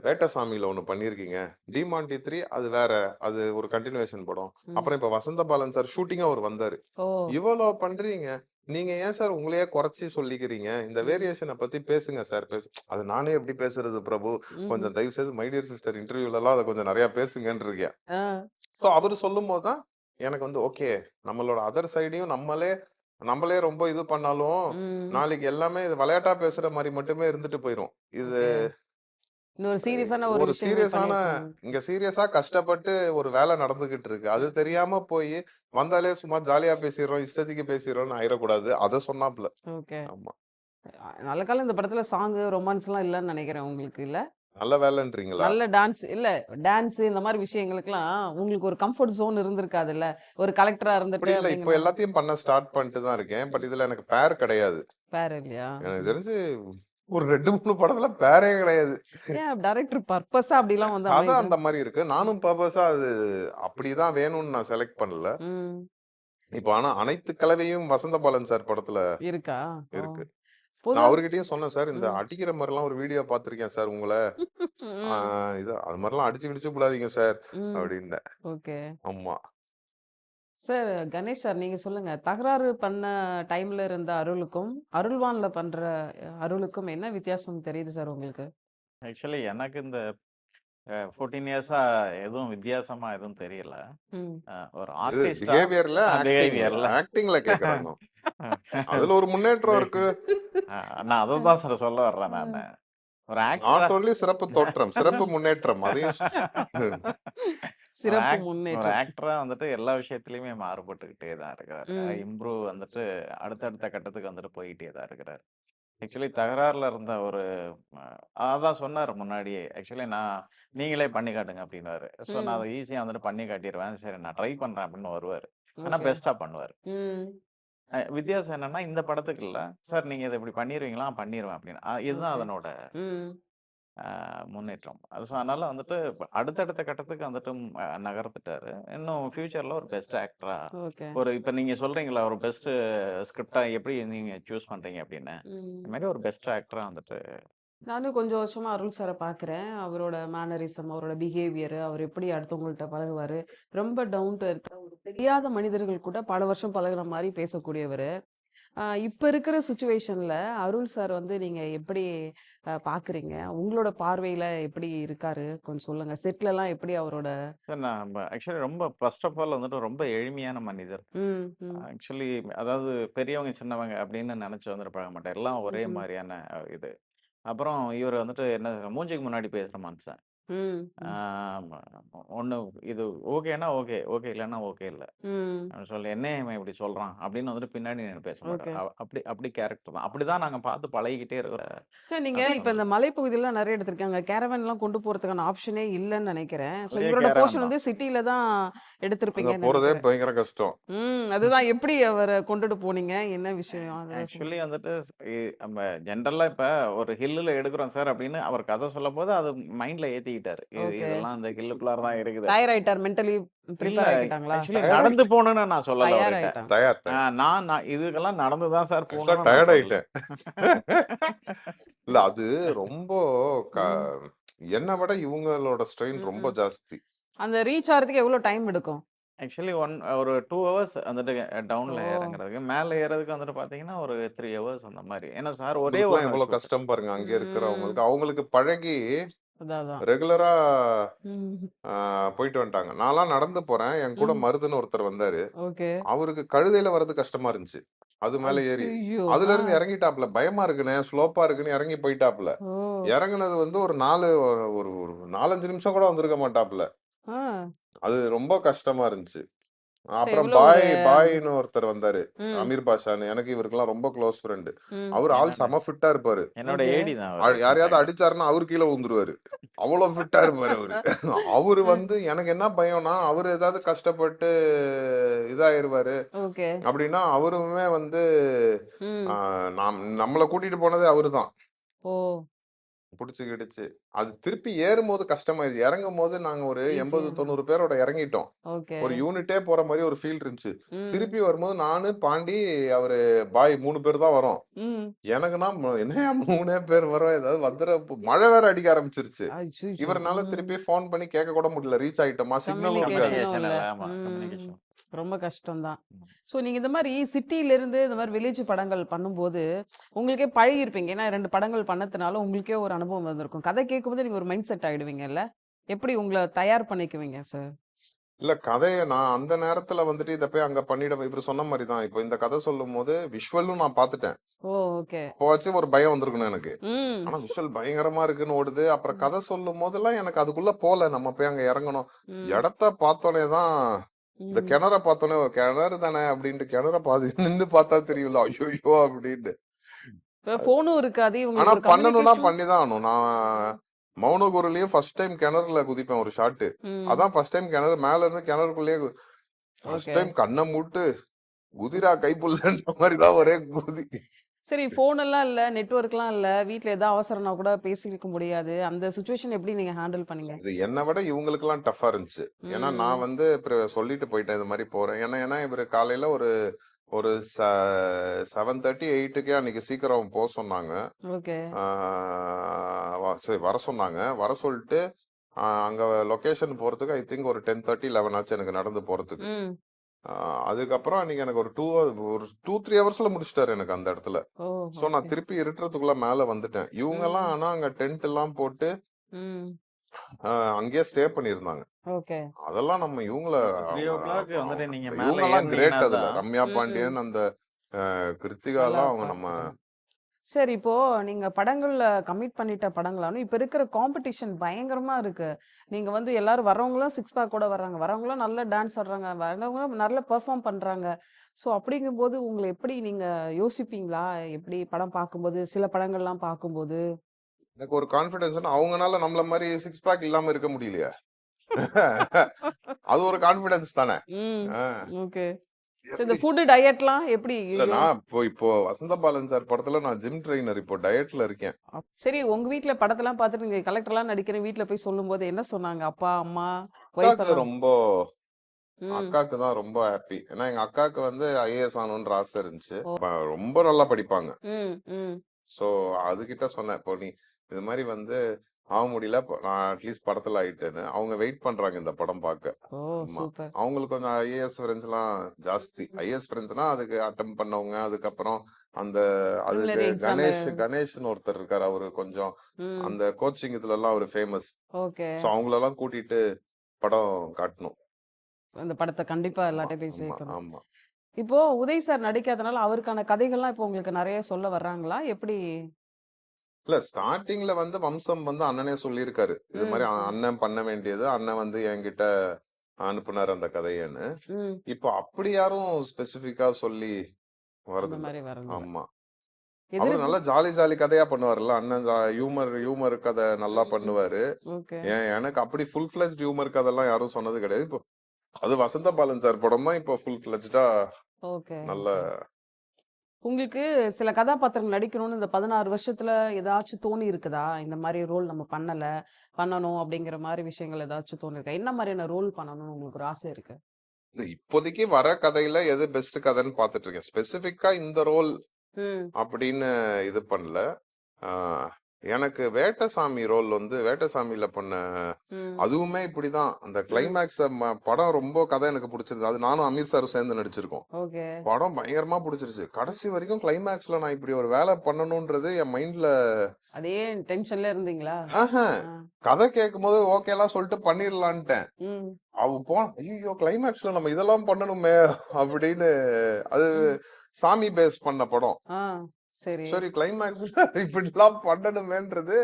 வேட்டசாமில ஒண்ணு பண்ணியிருக்கீங்க. டிமாண்டி 3 அது வேற. அது ஒரு கன்டினியூவேஷன் படம். ம். அப்புறம் இப்ப வசந்த பாலன் சார் ஷூட்டிங்கா அவரு வந்தாரு. ஓ! இவ்வளோ பண்றீங்க. நீங்க ஏன் சார் உங்களையே குறைச்சு சொல்லிக்கிறீங்க? இந்த ம். வேரியேஷன பத்தி பேசுங்க சார். அது நானே எப்படி பேசுறது பிரபு? ம்ஹ்ம். கொஞ்சம் தயவு செய்து மை டியர் சிஸ்டர் இன்டர்வியூலலாம் அத கொஞ்சம் நெறைய பேசுங்கன்னு இருக்கேன். ஆ. ஸோ அவரு சொல்லும்போது தான் எனக்கு வந்து ஓகே. நம்மளோட அதர் சைடையும் நம்மளே ரொம்ப இது பண்ணாலும், ம். நாளைக்கு எல்லாமே இது விளையாட்டா பேசுற மாரி மட்டுமே இருந்துட்டு போயிரும். இது ஓகே. இன்னொரு சீரியஸான ஒரு ஒரு விஷயங்கள் சீரியஸான பண்ணியிருக்காங்க. இங்க சீரியஸா கஷ்டப்பட்டு ஒரு வேலை நடந்துகிட்டு இருக்கு. அது தெரியாம போயி வந்தாலே சும்மா ஜாலியா பேசிர்றோம், இஷ்டத்துக்கு பேசிர்றோம்னு ஆயிறக்கூடாது. அத சொன்னாப்ல. ஓகே. ஆமா. நல்ல காலம் இந்த படத்துல சாங்கு, ரொமான்ஸ்லாம் இல்லன்னு நெனைக்கிறேன் உங்களுக்கு இல்ல? நல்ல வேலைன்றீங்களா? நல்ல டான்ஸ் இல்ல டான்ஸ் இந்த மாரி விஷயங்களுக்கெல்லாம் உங்களுக்கு ஒரு கம்ஃபோர்ட் ஜோன் இருந்திருக்காதுல்ல? ஒரு கலெக்டரா அப்படி இருந்துட்டு இல்ல. இப்போ அப்படிங்கும்போது. எல்லாத்தையும் பண்ண ஸ்டார்ட் பண்ணிட்டு தான் இருக்கேன். பட் இதுல எனக்கு பேர் கிடையாது. பேர் இல்லையா? எனக்கு ம். தெரிஞ்சு ஒரு 2, 3 படத்துல பேரே கிடையாது. ஏன் டைரக்டர் பர்ப்பஸா அப்படிலாம் வந்து கதை அமையுது? அந்த மாரி இருக்கு. ம். நானும் பர்ப்பஸா அது அப்படிதான் வேணும்னு நான் செலக்ட் பண்ணல. ம். இப்போ ஆனா அனைத்து கலவையும் வசந்த பாலன் சார் படத்துல இருக்கா? ஓ! இருக்கு. நான் பொதுவா அவர்கிட்டயும் சொன்னேன் சார், இந்த ம். அடிக்கிற மாதிரிலாம் ஒரு வீடியோ பார்த்திருக்கேன் சார் உங்கள. ம். இது அது மாதிரிலாம் அடிச்சு கிடிச்சு விடாதீங்க சார் ம். அப்படின்னேன். ஓகே. ஆமா. சார் கணேஷ் சார் நீங்க சொல்லுங்க. தகராறு பண்ண டைம்ல இருந்த அருளுக்கும், அருள்வான்ல பண்ற அருளுக்கும் என்ன வித்தியாசம் தெரியுது சார் உங்களுக்கு? ஆக்சுவலி எனக்கு இந்த 14 இயர்ஸா எதுவும் வித்தியாசமா எதுவும் தெரியல. ம். ஒரு இது ஆர்டிஸ்டா பிஹேவியர்ல, ஆக்டிங்ல. ஆக்டிங்ல கேக்குறேன் நான். அதுல ஒரு முன்னேற்றம் இருக்கு. நான் அதை தான் சார் சொல்ல வர்றேன் நானு. ஒரு ஆக்டரா நாட் ஒன்லி சிறப்பு தோற்றம், சிறப்பு முன்னேற்றம். அதையும் ஒரு சிறப்பு ஒரு முன்னேற்றம். ஆக்டரா வந்துட்டு எல்லா விஷயத்திலயுமே மாறுபட்டுக்கிட்டே தான் இருக்கிறாரு. ம். இம்ப்ரூவ் வந்துட்டு அடுத்தடுத்த கட்டத்துக்கு வந்துட்டு போயிட்டே தான் இருக்கிறாரு. ஆக்சுவலி தகராறுல இருந்த ஒரு அதான் சொன்னாரு முன்னாடியே. ஆக்சுவலி நீங்களே பண்ணி காட்டுங்க அப்படின்னாரு. ஸோ நான் ம். அதை ஈஸியா வந்துட்டு பண்ணி காட்டிருவேன். சரி நான் ட்ரை பண்றேன் அப்படின்னு வருவாரு. ஆனா ஓகே. பெஸ்ட்டா பண்ணுவாரு. ம். வித்தியாசம் என்னன்னா, இந்த படத்துக்கு இல்ல. சார் நீங்க இத இப்படி பண்ணிருவீங்களா? பண்ணிருவேன் அப்படின்னு. இதுதான் ஓகே. அதனோட ம். முன்னேற்றம். ஸோ அதனால வந்துட்டு அடுத்தடுத்த கட்டத்துக்கு வந்துட்டு நகர்ந்துட்டாரு. இன்னும் ஃபியூச்சர்ல ஒரு பெஸ்ட் ஆக்டரா ஓகே. இப்ப நீங்க சொல்றீங்கல்ல, ஒரு பெஸ்ட் ஸ்கிரிப்ட்டா எப்படி நீங்க சூஸ் பண்றீங்க அப்படின்னு. ம். அது மாரி ஒரு பெஸ்ட் ஆக்டரா வந்துட்டு நானும் கொஞ்சம் வருஷமா அருள் சார பார்க்குறேன். அவரோட மேனரிசம், அவரோட பிஹேவியர், அவர் எப்படி அடுத்தவங்கள்ட்ட பழகுவாரு. ரொம்ப டவுன் டூ எர்த்தா ஒரு தெரியாத மனிதர்கள் கூட பல வருஷம் பழகுன மாரி பேசக்கூடியவரு. இப்ப இருக்கிற சிச்சுவேஷன்ல அருள் சார் வந்து நீங்க எப்படி பார்க்குறீங்க? உங்களோட பார்வையில எப்படி இருக்காரு? கொஞ்சம் சொல்லுங்க. செட்லலாம் எப்படி அவரோட சார் நான் ஆக்சுவலி ரொம்ப ஃபர்ஸ்ட் ஆஃப் ஆல் வந்துட்டு ரொம்ப எளிமையான மனிதர். ம், ம், ஆக்சுவலி அதாவது பெரியவங்க, சின்னவங்க அப்படின்னு நெனச்சு வந்துட்டு பழக மாட்டார். எல்லாம் ஒரே ம்ஹ்ம். மாரியான இது. அப்புறம் இவரு வந்துட்டு என்ன மூஞ்சிக்கு முன்னாடி பேசுற மனுஷன். ம், ம், ஆமா. ஒண்ணு இது ஓகேன்னா ஓகே, ஓகே இல்லன்னா ஓகே இல்ல. ம். அப்படின்னு சொல்லி "என்ன இவன் இப்படி சொல்றான்?" அப்படின்னு வந்துட்டு பின்னாடி நின்னு பேச மாட்டாரு. ஓகே. அப்படி அப்படி கேரக்டர் தான். அப்படிதான் நாங்க பார்த்து பழகிக்கிட்டே இருக்கிற சார் நீங்க இப்ப பர்சன். இந்த மலைப்பகுதியிலாம் நெறைய எடுத்திருக்காங்க. கேரவன்லாம் கொண்டு போறதுக்கான ஆப்ஷனே இல்லன்னு நெனைக்கிறேன். ஸோ ஒரே இவரோட கேரவன் போர்ஷன் தான். வந்து சிட்டில தான் அங்க எடுத்திருப்பீங்கன்னு போறதே நெனைக்கிறேன். பயங்கர கஷ்டம். அதுதான் எப்படி அவர கொண்டுட்டு போனீங்க? என்ன விஷயம்? அத ஆக்சுவலி வந்துட்டு நம்ம ஜென்ரலா இப்ப ஒரு ஹில்லுல எடுக்கிறோம் சார் அப்படின்னு அவர் கதை சொல்லும்போது அது மைண்ட்ல ஏத்திக்கிட்டாரு. ஓகே. இதெல்லாம் அந்த ஹில்லுக்குள்ளார தான் இருக்குது. டயர் ஆயிட்டார். மென்டலி இல்ல பிரிப்பேர் ஆயிக்கிட்டாங்களா? ஆக்சுவலி டயர்ட் நடந்து ஆயிட்டேன். போணும்னு நான் சொல்லல தயார் அவர்கிட்ட. ஆயிட்டான். தயார். நான் இதுக்கெல்லாம் நடந்து தான் சார் ஆக்சுவலா போணும்னு நான் டயர்ட் சொல்லல. ஆயிட்டேன். இல்ல அது ரொம்ப க ம், என்ன விட இவங்களோட ஸ்ட்ரெயின் ரொம்ப ம். ஜாஸ்தி. அந்த ரீச் ஆகுறதுக்கு எவ்வளோ டைம் எடுக்கும்? ஆக்சுவலி ஒரு 2 ஹவர்ஸ் வந்துட்டு ஓ! டவுன்ல இறங்குறதுக்கு. மேல ஏறதுக்கு வந்துட்டு பார்த்தீங்கன்னா, ஒரு 3 ஹவர்ஸ் அந்த மாரி. ஏன்னா சார் ஒரே ஒரு அவங்களுக்குலாம் நாள் எவ்வளவு ஷூட். கஷ்டம் பாருங்க அங்க ம். இருக்கிறவங்களுக்கு. அவங்களுக்கு பழகி அதான், அதான். ரெகுலரா ம். போயிட்டு வந்துட்டாங்க. நான்லாம் நடந்து போறேன். என் கூட ம். மருதுன்னு ஒருத்தர் வந்தாரு. ஓகே. அவருக்கு கழுதையில வர்றது கஷ்டமா இருந்துச்சு. அது மேல ஏறி. அய்யய்யோ! அதுல ஆ. இருந்து இறங்கிட்டாப்ல. பயமா இருக்குண்ணே, ஸ்லோப்பா இருக்குன்னு இறங்கி போயிட்டாப்ல. ஓ! இறங்குனது வந்து ஒரு 4 ஒரு ஒரு 4, 5 நிமிஷம் கூட வந்திருக்க மாட்டாப்ல. ஆ. அது ரொம்ப கஷ்டமா இருந்துச்சு. அப்புறம் எவ்வளோ ஒரு பாய்ன்னு ஒருத்தர் வந்தாரு. ம், அமீர் பாஷான்னு. எனக்கு இவருக்கெல்லாம் ரொம்ப க்ளோஸ் ஃப்ரெண்ட். ம். அவரு ஆள் என்னோட செம ஃபிட்டா இருப்பாரு. என்னோட ஓகே. ஏடி தான் அவரு சின்ன யாரையாவது பையன். அடிச்சாருன்னா அவரு கீழ விழுந்துருவாரு. அவ்வளோ ஃபிட்டா இருப்பாரு அவரு. அவரு அ. வந்து எனக்கு என்ன பயம்னா, அவரு ஏதாவது கஷ்டப்பட்டு இதாயிருவாரு ஓகே. அப்டின்னா, அவருமே வந்து ஆ ம். நம்மள கூட்டிட்டு போனதே அவருதான். ஓ! புடிச்சு கிடிச்சு. அது திருப்பி ஏறும்போது கஷ்டமாயிருச்சு. இறங்கும்போது நாங்க ஒரு 80, ஈஸியா. 90 பேரோட இறங்கிட்டோம். ஓகே. ஒரு யூனிட்டே போற மாரி ஒரு ஃபீல் இருந்துச்சு. ம், திருப்பி வரும்போது நானு, பாண்டி, அவரு பாய் 3 பேர் தான் வரோம். ம். எனக்குன்னா என்னய்யா 3 பேர் வரோம். ஏதாவது மழை வேற அடிக்க ஆரம்பிச்சுருச்சு. அய்யய்யோ! இவருனால ம். திருப்பி ஃபோன் பண்ணி கேட்க கூட முடியல. ரீச் ஆயிட்டோமா? சிக்னலும் இருக்காது. கம்யூனிகேஷனும் கம்யூனிகேஷன் இல்ல. இல்ல. ஆமா. ம். கம்யூனிகேஷன். ரொம்ப கஷ்டம் தான். ஸோ நீங்க இந்த மாரி சிட்டியிலிருந்து இந்த மாரி வில்லேஜ் படங்கள் பண்ணும்போது, உங்களுக்கே பழகியிருப்பீங்க. ஏன்னா 2 படங்கள் பண்ணதுனால உங்களுக்கே ஒரு அனுபவம் வந்திருக்கும். கதை கேட்கும்போது நீங்க ஒரு மைண்ட் செட் ஆயிடுவீங்கல்ல? எப்படி உங்கள தயார் பண்ணிக்குவீங்க சார்? இல்ல கதைய நான் அந்த நேரத்துல வந்துட்டு இத போய் அங்க பண்ணிட இவரு சொன்ன மாரி தான். இப்போ இந்த கதை சொல்லும்போது விஷுவலும் நான் பார்த்துட்டேன். ஓ! ஓகே. அப்பவாச்சும் ஒரு பயம் வந்திருக்கணும் எனக்கு. ம். ஆனா விஷுவல் பயங்கரமா இருக்குன்னு ஓடுது. அப்புறம் ம். கதை சொல்லும்போதெல்லாம் எனக்கு அதுக்குள்ள போல. நம்ம போய் அங்க இறங்கணும். ம். இடத்த பார்த்தோனே தான் இந்த ம். கிணற பார்த்தோனே ஒரு கிணறு தானே அப்படின்ட்டு கிணற பாதி நின்னு பார்த்தா தெரியும்ல. ஐய்யய்யோ! அப்படின்னு. இப்ப ஃபோனும் இருக்காது. ஆனா இவங்களுக்கு ஒரு பண்ணணும்னா கம்யூனிகேஷனும் பண்ணி தான் ஆகணும். நான் மௌனகுருலயும் ஃபர்ஸ்ட் டைம் கிணறுல குதிப்பேன் ஒரு ஷாட். ம். அதான் ஃபர்ஸ்ட் டைம் கிணறு மேல இருந்து கிணறுக்குள்ளேயே ஃபர்ஸ்ட் ஓகே. டைம் கண்ண மூட்டு குதிரா கைப்புள்ளன்ற மாரி தான் ஒரே குதி. சரி ஃபோன் எல்லாம் இல்ல, நெட்வொர்க்லாம் இல்ல. வீட்ல ஏதாவது அவசரம்னா கூட பேசியிருக்க முடியாது. அந்த சிச்சுவேஷன் எப்படி நீங்க ஹேண்டில் பண்ணீங்க? இது என்ன விட இவங்களுக்கெல்லாம் டஃப்பா இருந்துச்சு. ஏன்னா நான் ம். வந்து சொல்லிட்டு போயிட்டேன் இது மாரி போறேன். ஏன்னா ஏன்னா இவரு காலையில ஒரு ஒரு 7:30 8க்கே அன்னைக்கு சீக்கிரம் போக சொன்னாங்க. ஓகே. சரி வர சொன்னாங்க. வர சொல்லிட்டு அங்க லொகேஷன் போறதுக்கு ஐ திங்க் ஒரு 10:30 11 ஆச்சு எனக்கு நடந்து போறதுக்கு. ம். அதுக்கப்புறம் அன்னைக்கு எனக்கு ஒரு 2-3 ஹவர்ஸ்ல முடிச்சிட்டாரு எனக்கு அந்த இடத்துல. ஓ! சோ நான் ஓகே. திருப்பி இருட்டுறதுக்குள்ள மேல வந்துட்டேன். இவங்கெல்லாம் ம். ஆனா அங்க டென்ட் எல்லாம் போட்டு ம். அங்கேயே ஸ்டே பண்ணியிருந்தாங்க. ஓகே. அதெல்லாம் நம்ம இவங்கள 3:00 வந்துட்டு நீங்க மேல இவங்கெல்லாம் ஏறுனீங்கன்னா கிரேட் அதுல. தான் ரம்யா ம். பாண்டியன், அந்த கிருத்திகா நல்லா எல்லாம் அவங்க நம்ம பார்த்துக்கிறாங்க. சரி, இப்போ நீங்க படங்கள்ல கமிட் பண்ணிட்ட படங்களாலும், இப்ப இருக்கிற காம்படிஷன் பயங்கரமா இருக்கு. நீங்க வந்து எல்லாரும் வர்றவங்களும் சிக்ஸ் பேக்கோட வர்றாங்க. வர்றவங்களும் நல்ல டான்ஸ் ஆடுறாங்க. வர்றவங்க நல்ல பெர்ஃபார்ம் பண்றாங்க. ஸோ அப்படிங்கும்போது உங்கள எப்படி நீங்க யோசிப்பீங்களா? எப்படி படம் பார்க்கும்போது, சில படங்கள்லாம் பார்க்கும்போது? எனக்கு ஒரு கான்ஃபிடன்ஸ்னா அவங்கனால நம்மள மாதிரி சிக்ஸ் பேக் இல்லாம இருக்க முடியலையே. அது ஒரு கான்ஃபிடன்ஸ் தானே. ம். ஆ, ஓகே. ஸோ இந்த எப்படி ஃபுட் டயட்லாம் எப்படி? இல்ல ஐயய்யோ! நான் இப்போ வசந்த பாலன் சார் படத்துல நான் ஜிம் ட்ரெய்னர் இப்போ டயட்ல இருக்கேன். சரி, உங்க வீட்ல படத்தெல்லாம் பார்த்துட்டு நீங்க கலெக்டர்லாம் நடிக்கிறேன் வீட்ல போய் சொல்லும்போது என்ன சொன்னாங்க? அப்பா, அம்மா, ஒய்ஃப் அக்காக்கு எல்லாம்? ரொம்ப ம். அக்காக்கு தான் ரொம்ப ஹாப்பி. ஏன்னா எங்க அக்காக்கு வந்து ஐஏஎஸ் ஆகணும்ன்ற ஆசை இருந்துச்சு. ஓ! ரொம்ப நல்லா படிப்பாங்க. ம். ம். சோ அதுகிட்ட சொன்னேன், இப்போ நீ இது மாதிரி வந்து ஆக முடியல, இப்போ நான் அட்லீஸ்ட் படத்துல ஆயிட்டேன்னு. அவங்க வெயிட் பண்றாங்க இந்த படம் பார்க்க. ஓ! ஆமா, சூப்பர். அவங்களுக்கு கொஞ்சம் ஐஏஎஸ் ஃப்ரெண்ட்ஸ் எல்லாம் ஜாஸ்தி. ஐஏஎஸ் ஃப்ரெண்ட்ஸ்னா அதுக்கு அட்டம் பண்ணவங்க, அதுக்கப்புறம் அந்த அதுக்கு பிரிலிமினரி எக்ஸாம். கணேஷ்னு ஒருத்தர் இருக்காரு. அவரு கொஞ்சம் ம். அந்த கோச்சிங் இதுல எல்லாம் அவரு ஃபேமஸ். ஓகே. சோ அவங்களெல்லாம் கூட்டிட்டு படம் காட்டணும். அந்த படத்த கண்டிப்பா ஆமா எல்லார்ட்டயும் போய் ஆமா சேர்க்கணும். ஆமா. இப்போ உதய் சார் நடிக்காதனால அவருக்கான கதைகள்லாம் இப்போ உங்களுக்கு நெறைய சொல்ல வர்றாங்களா? எப்படி? இல்ல ஸ்டார்டிங்ல வந்து வம்சம் வந்து அண்ணனே சொல்லியிருக்காரு. இது மாதிரி ம். ம். அண்ணன் பண்ண வேண்டியது அண்ணன் வந்து என்கிட்ட அனுப்புனாரு அந்த கதையன்னு. ம். இப்போ அப்படி யாரும் ஸ்பெசிபிக்கா சொல்லி அந்த வரதில்ல. மாரி வரதில்ல. ஆமா. அவரு எதிர்ப்பு. நல்லா ஜாலி ஜாலி கதையா பண்ணுவாருல்ல. அண்ணன் ஹியூமர் ஹியூமர் கதை நல்லா ம். பண்ணுவாரு. ஓகே. எனக்கு அப்படி ஃபுல் ஃபிளெஜ்ட் ஹியூமர் கதைலாம் யாரும் சொன்னது கிடையாது. இப்போ அது வசந்த பாலன் சார் படம் தான் இப்போ ஃபுல் ஃபிளெஜ்டா ஓகே. நல்ல. ஓகே. உங்களுக்கு சில கதாபாத்திரங்கள் நடிக்கணும்னு இந்த 16 வருஷத்துல ஏதாச்சும் தோணி இருக்குதா? இந்த மாரி ரோல் நம்ம பண்ணல, பண்ணணும் அப்படிங்கிற மாரி விஷயங்கள் ஏதாச்சும் தோணிருக்கா? என்ன மாரியான ரோல் பண்ணணும்னு உங்களுக்கு ஒரு ஆசை இருக்கு? இப்போதைக்கு வர கதையில எது பெஸ்ட் கதைன்னு பார்த்துட்டு இருக்கேன். ஸ்பெசிபிக்கா இந்த ரோல் ம். அப்படின்னு இது பண்ணல. ஆஹ் எனக்கு வேட்டசாமி ரோல் வந்து வேட்டசாமியில பண்ண ம். அதுவுமே இப்படிதான். அந்த ம். கிளைமேக்ஸ் படம் ரொம்ப கதை எனக்கு பிடிச்சிருந்தது. அது நானும் அமீர் சாரும் சேர்ந்து நடிச்சிருக்கோம். ஓகே. படம் பயங்கரமா பிடிச்சிருச்சு. கடைசி வரைக்கும் கிளைமேக்ஸ்ல நான் இப்படி ஒரு வேலை பண்ணணும்ன்றது என் மைண்ட்ல. அதே டென்ஷன்ல இருந்தீங்களா? ஆஹா, ஆ. கதை கேட்கும் போது ஓகே எல்லாம் சொல்லிட்டு பண்ணிடலான்ட்டேன். ம். அவ போன ஐயோ கிளைமேக்ஸ்ல நம்ம இதெல்லாம் பண்ணணுமே அப்படின்னு. அது ம். சாமி பேஸ் பண்ண படம். ஆ. சரி. சரி கிளைமேக்ஸ்ல இப்படிலாம் பண்ணணுமேன்றது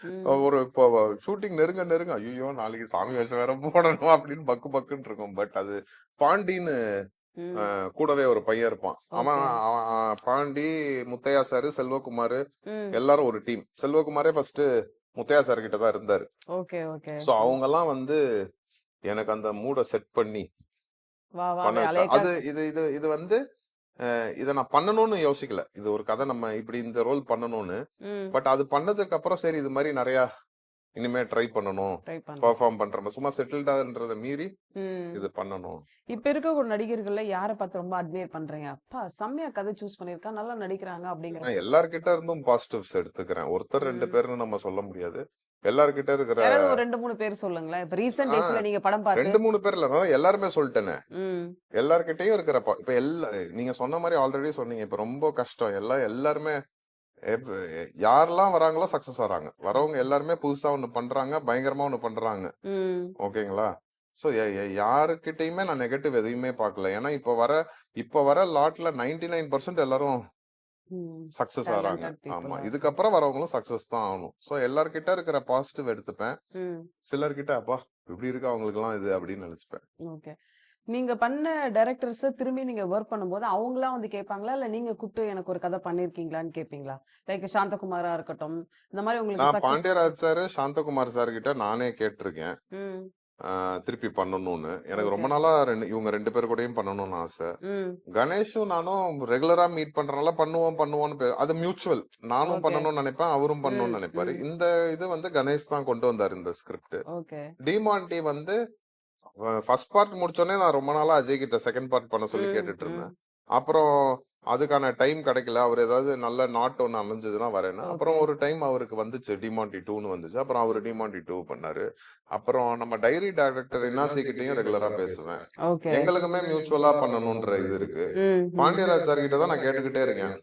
ம். ஒரு இப்போ ஷூட்டிங் நெருங்க நெருங்க ஐயோ நாளைக்கு சாமி வேஷம் வேற போடணும் அப்படின்னு பக்கு பக்குன்னு இருக்கும். பட் அது பாண்டின்னு ம். கூடவே ஒரு பையன் இருப்பான். அவன் ஓகே. பாண்டி, முத்தையா சாரு, செல்வகுமார் ம். எல்லாரும் ஒரு டீம். செல்வகுமாரே ஃபர்ஸ்ட் முத்தையா சார் கிட்ட தான் இருந்தாரு. Okay, okay. சோ ம். அவங்க எல்லாம் வந்து எனக்கு அந்த மூட செட் பண்ணி வா பண்ண வாவே வச்சா. அலேக்கா. அது இது இது இது வந்து இத நான் பண்ணணும்னு யோசிக்கல. இது ஒரு கதை நம்ம இப்படி இந்த ரோல் பண்ணணும்னு. ம். பட் அது பண்ணதுக்கு அப்புறம் சரி இது மாதிரி நிறைய இனிமே ட்ரை பண்ணணும். ட்ரை பண்ணலாம். பெர்ஃபார்ம் பண்ற மாதிரி சும்மா செட்டில்டான்றத மீறி ம். இது பண்ணணும். இப்ப இருக்க ஒரு நடிகர்கள்ல யார பார்த்து ரொம்ப அட்மையர் பண்றீங்க? அப்பா செம்மையா கதை சூஸ் பண்ணியிருக்கா, நல்லா நடிக்கிறாங்க அப்படிங்கிற நான் எல்லார்கிட்ட இருந்தும் பாசிட்டிவ்ஸ் எடுத்துக்கிறேன். ஒருத்தர் 2 ம். பேர்னு நம்ம சொல்ல முடியாது. எல்லார்கிட்ட இருக்கிற யாராவது ஒரு 2, 3 பேர் சொல்லுங்களேன். இப்ப ரீசென்ட் ஆ டேஸ்ல நீங்க படம் பார்த்து. 2, 3 பேர் இல்ல. நான் எல்லாருமே சொல்லிட்டேனே. ம். எல்லார்கிட்டயும் இருக்கிற இப்ப நீங்க சொன்ன மாதிரி ஆல்ரெடி சொன்னீங்க. இப்ப ரொம்ப கஷ்டம். எல்லாருமே எவ் யாரெல்லாம் வராங்களோ சக்சஸ் ஆறாங்க. வரவங்க ஓகே. எல்லாருமே புதுசா ஒண்ணு பண்றாங்க. பயங்கரமா ஒண்ணு பண்றாங்க. ம். ஓகேங்களா? சோ யாருகிட்டயுமே நான் நெகட்டிவ் எதையுமே பார்க்கல. ஏன்னா இப்ப வர லாட்ல 99% எல்லாரும் ம். சக்சஸ் ஆறாங்க. டேலண்டட் ஆமா. பீப்பிளா இருக்காங்க. இதுக்கப்புறம் வரவங்களும் சக்சஸ் தான் ஆகணும். சோ எல்லார்கிட்ட இருக்கிற பாசிட்டிவ் எடுத்துப்பேன். ம். சிலர்கிட்ட அப்பா இப்படி இருக்கு அவங்களுக்கெல்லாம் இது அப்படின்னு நினைச்சுப்பேன். ஓகே. நீங்க பண்ண டைரக்டர்ஸ திரும்பி நீங்க வொர்க் பண்ணும்போது, அவங்களா வந்து கேட்பாங்களா? இல்ல நீங்க கூப்ட்டு எனக்கு ஒரு கதை பண்ணியிருக்கீங்களான்னு கேட்பீங்களா? லைக் சாந்தகுமாரா இருக்கட்டும், இந்த மாரி உங்களுக்கு நான் success. Pandiyaraj sir, Santhakumar sir கிட்ட நானே கேட்டிருக்கேன். ம். திருப்பி பண்ணணும்னு. எனக்கு ரொம்ப ஓகே. நாளா இவங்க 2 பேர் கூடயும் பண்ணணும்னு ஆசை. ம். கணேஷும் நானும் ரெகுலரா மீட் பண்றனால பண்ணுவோம்னு அது மியூச்சுவல். நானும் ஓகே. பண்ணணும்னு நினைப்பேன். அவரும் ம். பண்ணணும்னு நினைப்பாரு. ம். இந்த இது வந்து கணேஷ் தான் கொண்டு வந்தாரு இந்த ஸ்கிரிப்ட். ஓகே. டிமாண்டி வந்து ஃபர்ஸ்ட் பார்ட் முடிச்சோடனே நான் ரொம்ப நாளா அஜய் கிட்ட செகண்ட் பார்ட் பண்ண சொல்லி ம். கேட்டுட்டு ம். இருந்தேன். அப்புறம் அதுக்கான டைம் கிடைக்கல. அவர் ஏதாவது நல்ல நாட் ஒண்ணு அமைஞ்சதுன்னா வரேன்னு. அப்புறம் ஓகே. ஒரு டைம் அவருக்கு வந்துச்சு. டிமாண்டி 2ன்னு வந்துச்சு. அப்புறம் அவரு டிமாண்டி 2 பண்ணாரு. அப்புறம் நம்ம டைரி டைரக்டர் இன்னாசி கிட்டயும் ரெகுலரா பேசுவேன். ஓகே. எங்களுக்குமே மியூச்சுவலா பண்ணணும்ன்ற இது இருக்கு. ம், ம். பாண்டியராஜ் சார் கிட்ட தான் நான் கேட்டுக்கிட்டே இருக்கேன்.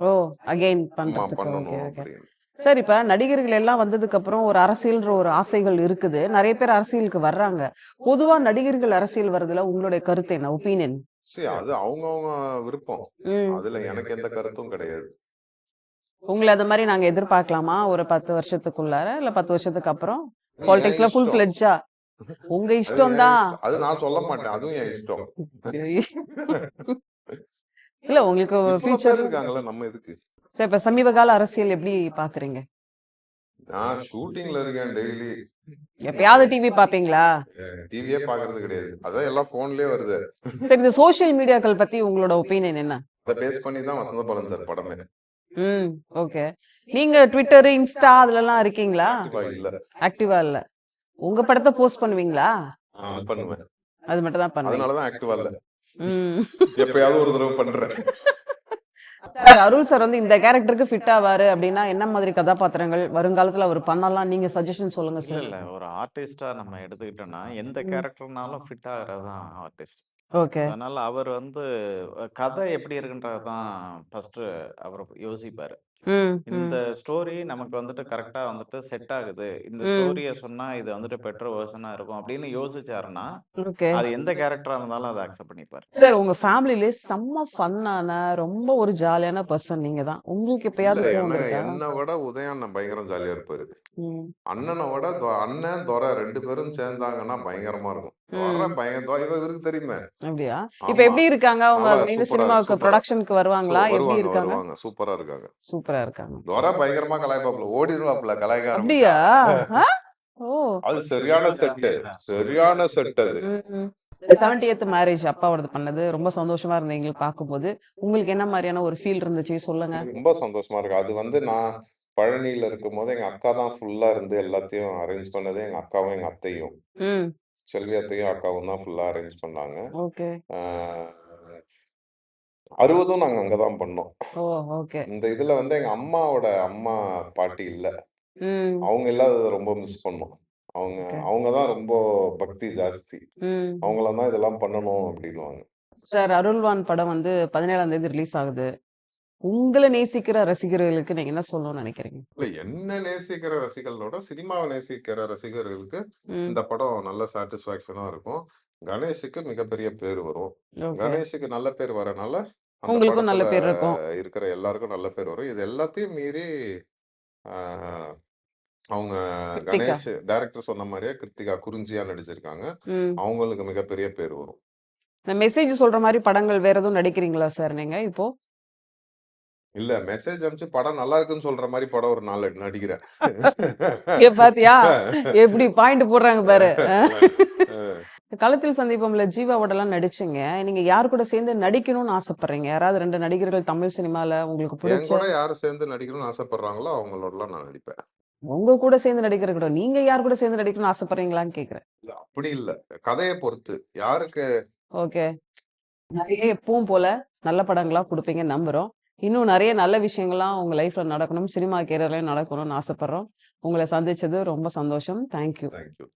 ஓ! அகைன் அம்மா பண்றதுக்கு. ஓகே, பண்ணணும் ஓகே. அப்படின்னு. சார், இப்ப நடிகர்கள் எல்லாம் வந்ததுக்கு அப்புறம் ஒரு அரசியல்ன்ற ஒரு ஆசைகள் இருக்குது. நெறைய பேர் அரசியலுக்கு வர்றாங்க. பொதுவா நடிகர்கள் அரசியல் வர்றதுல உங்களுடைய கருத்து என்ன? ஒப்பீனியன்? சரி, அது அவங்கவங்க விருப்பம். ம். அதுல எனக்கு எந்த கருத்தும் கிடையாது. உங்கள அது மாரி நாங்க எதிர்பார்க்கலாமா? ஒரு 10 வருஷத்துக்குள்ளார, இல்ல 10 வருஷத்துக்கு அப்புறம்? அது என் பாலிடிக்ஸ்ல ஃபுல் இஷ்டம். ஃப்ளெட்ஜா? உங்க அது இஷ்டம் என் தான். இஷ்டம். அது நான் சொல்ல மாட்டேன். அதுவும் என் இஷ்டம். இல்ல உங்களுக்கு இவ்வளவு பேர் ஃபியூச்சர்ல இருக்காங்கல்ல, நம்ம எதுக்கு? சரி, இப்ப சமீப கால அரசியல் எப்படி பாக்குறீங்க? நான் ஷூட்டிங்ல இருக்கேன் டெய்லி. எப்பயாவது டிவி பாப்பீங்களா? டிவியே பாக்குறது கிடையாது. அதான் எல்லாம் போன்லயே வருது. சரி, இந்த சோஷியல் மீடியாக்கள் பத்தி உங்களோட ஒப்பீனியன் என்ன? அதை பேஸ் பண்ணி தான் வசந்த பாலன் சார் படமே. ம். ஓகே. நீங்க ட்விட்டர், இன்ஸ்டா அதுலலாம் இருக்கீங்களா? ஆக்டிவா இல்ல. ஆக்டிவா இல்ல. உங்க படத்த போஸ்ட் பண்ணுவீங்களா? அது பண்ணுவேன். அது மட்டும் தான் பண்ணுவீங்க. அதனாலதான் ஆக்டிவா இல்ல. ம். எப்பயாவது ஒரு தடவை பண்றேன். சார், அருள் சார் வந்து இந்த கேரக்டருக்கு ஃபிட் ஆவாரு அப்படின்னா என்ன மாதிரி கதாபாத்திரங்கள் வருங்காலத்துல அவர் பண்ணலாம்? நீங்க சஜஷன் சொல்லுங்க இல்ல சார். இல்ல ஒரு ஆர்டிஸ்டா நம்ம எடுத்துக்கிட்டோம்னா எந்த ம். கேரக்டர்னாலும் ஃபிட் ஆகிறது தான் ஆர்டிஸ்ட். ஓகே. அதனால அவர் வந்து கதை எப்படி இருக்குன்றது தான் ஃபர்ஸ்ட் அவர் யோசிப்பாரு. ம், இந்த ம், ஸ்டோரி நமக்கு வந்துட்டு கரெக்டா வந்துட்டு செட் ஆகுது. இந்த ம். ஸ்டோரிய சொன்னா இது வந்துட்டு பெட்டர் வெர்ஷனா இருக்கும் அப்படின்னு யோசிச்சாருன்னா, ஓகே. அது எந்த கேரக்டரா இருந்தாலும் அதை அக்செப்ட் பண்ணிப்பாரு. சார், உங்க ஃபேமிலிலே செம்ம ஃபன்னான ரொம்ப ஒரு ஜாலியான பர்சன் நீங்க தான். உங்களுக்கு இல்ல, எப்பயாவது கோவம் என்ன வந்திருக்கா? என்ன விட உதயண்ணன் பயங்கரம் ஜாலியா இருப்பாரு. ம். அண்ணனை விட அண்ணன் துரை 2 பேரும் சேர்ந்தாங்கன்னா பயங்கரமா இருக்கும். துரை ம். இவருக்கு தெரியுமே. அப்படியா? இப்ப ஆமா, எப்படி இருக்காங்க? அவங்க நல்லா மீண்டும் சூப்பரா சினிமாவுக்கு சூப்பரா ப்ரொடக்ஷனுக்கு வருவாங்களா? எப்படி வருவாங்க இருக்காங்க? வருவாங்க சூப்பரா இருக்காங்க. சூப்பரா இருக்காங்க. துரை பயங்கரமா கலாய்ப்பாப்புல, ஓடிடுவாப்புல கலாய்க்க அப்படியா? ஆரம்பிச்சா. ஆ? ஓ! அது சரியான செட்டு, சரியான செட் அது. ம். 70th மேரேஜ் அப்பாவோடது பண்ணது ரொம்ப சந்தோஷமா இருந்தது எங்களுக்கு பார்க்கும்போது. உங்களுக்கு என்ன மாரியான ஒரு ஃபீல் இருந்துச்சு சொல்லுங்க? ரொம்ப சந்தோஷமா இருக்கு. அது வந்து நான் பழனியில இருக்கும்போது எங்க அக்கா தான் ஃபுல்லா இருந்து எல்லாத்தையும் அரேஞ்ச் பண்ணது. எங்க அக்காவும் எங்க அத்தையும். ம். செல்வி அத்தையும் அக்காவும் தான் ஃபுல்லா அரேஞ்ச் பண்ணாங்க. ஓகே. ஆ, 60ம் நாங்க அங்க தான் பண்ணோம். ஓ! ஓகே. இந்த இதுல வந்து எங்க அம்மாவோட அம்மா, பாட்டி இல்ல. ம். அவங்க இல்லாதத ரொம்ப மிஸ் பண்ணோம். அவங்க ஓகே. அவங்க தான் ரொம்ப பக்தி ஜாஸ்தி. ம். அவங்கள தான் இதெல்லாம் பண்ணணும் அப்படின்னுவாங்க. சார், அருள்வான் படம் வந்து 17ஆம் தேதி ரிலீஸ் ஆகுது. உங்கள நேசிக்கிற ரசிகர்களுக்கு நீங்க என்ன சொல்லணும்னு நினைக்கிறீங்க? இல்ல, என்ன நேசிக்கிற ரசிகர்களோட சினிமாவை நேசிக்கிற ரசிகர்களுக்கு ம். இந்த படம் நல்ல சாட்டிஸ்ஃபேக்ஷனா இருக்கும். கணேஷுக்கு மிகப்பெரிய பேர் வரும். ஓகே. கணேஷுக்கு நல்ல பேர் வரனால அந்த உங்களுக்கும் நல்ல படத்துல பேர் இருக்கும். இருக்கிற எல்லாருக்கும் நல்ல பேர் வரும். இது எல்லாத்தையும் மீறி ஆஹ், அவங்க கிருத்திகா. கணேஷ் டைரக்டர் சொன்ன மாதிரியே கிருத்திகா குறிஞ்சியா நடிச்சிருக்காங்க. ம். அவங்களுக்கு மிகப்பெரிய பேர் வரும். இந்த மெசேஜ் சொல்ற மாரி படங்கள் வேற எதுவும் நடிக்கிறீங்களா சார் நீங்க இப்போ? இல்ல, மெசேஜ் அனுப்பிச்சு படம் நல்லா இருக்குன்னு சொல்ற மாதிரி படம் ஒரு 4 நடிக்கிறேன். பாத்தியா? எப்படி பாயிண்ட் போடுறாங்க பாரு. களத்தில் சந்திப்போம்ல ஜீவாவோடலாம் நடிச்சீங்க. நீங்க யார் கூட சேர்ந்து நடிக்கணும்னு ஆசைப்படுறீங்க? யாராவது 2 நடிகர்கள் தமிழ் சினிமால உங்களுக்கு என் பிடிச்ச கூட யாரு சேர்ந்து நடிக்கணும்னு ஆசைப்படுறாங்களோ அவங்களோடலாம் நான் நடிப்பேன். உங்க கூட சேர்ந்து நடிக்கிற கூட நீங்க யார் கூட சேர்ந்து நடிக்கணும்னு ஆசைப்படுறீங்களான்னு கேக்குறேன். இல்ல, அப்படி இல்ல. கதையை பொறுத்து. யாருக்கு ஓகே. நெறைய எப்பவும் போல நல்ல படங்களா குடுப்பீங்கன்னு நம்புறோம். இன்னும் நெறைய நல்ல விஷயங்கள்லாம் உங்க லைஃப்ல நடக்கணும். சினிமா கேரியர்லயும் நடக்கணும்னு ஆசைப்படுறோம். உங்கள சந்திச்சது ரொம்ப சந்தோஷம். Thank you. தேங்க்யூ.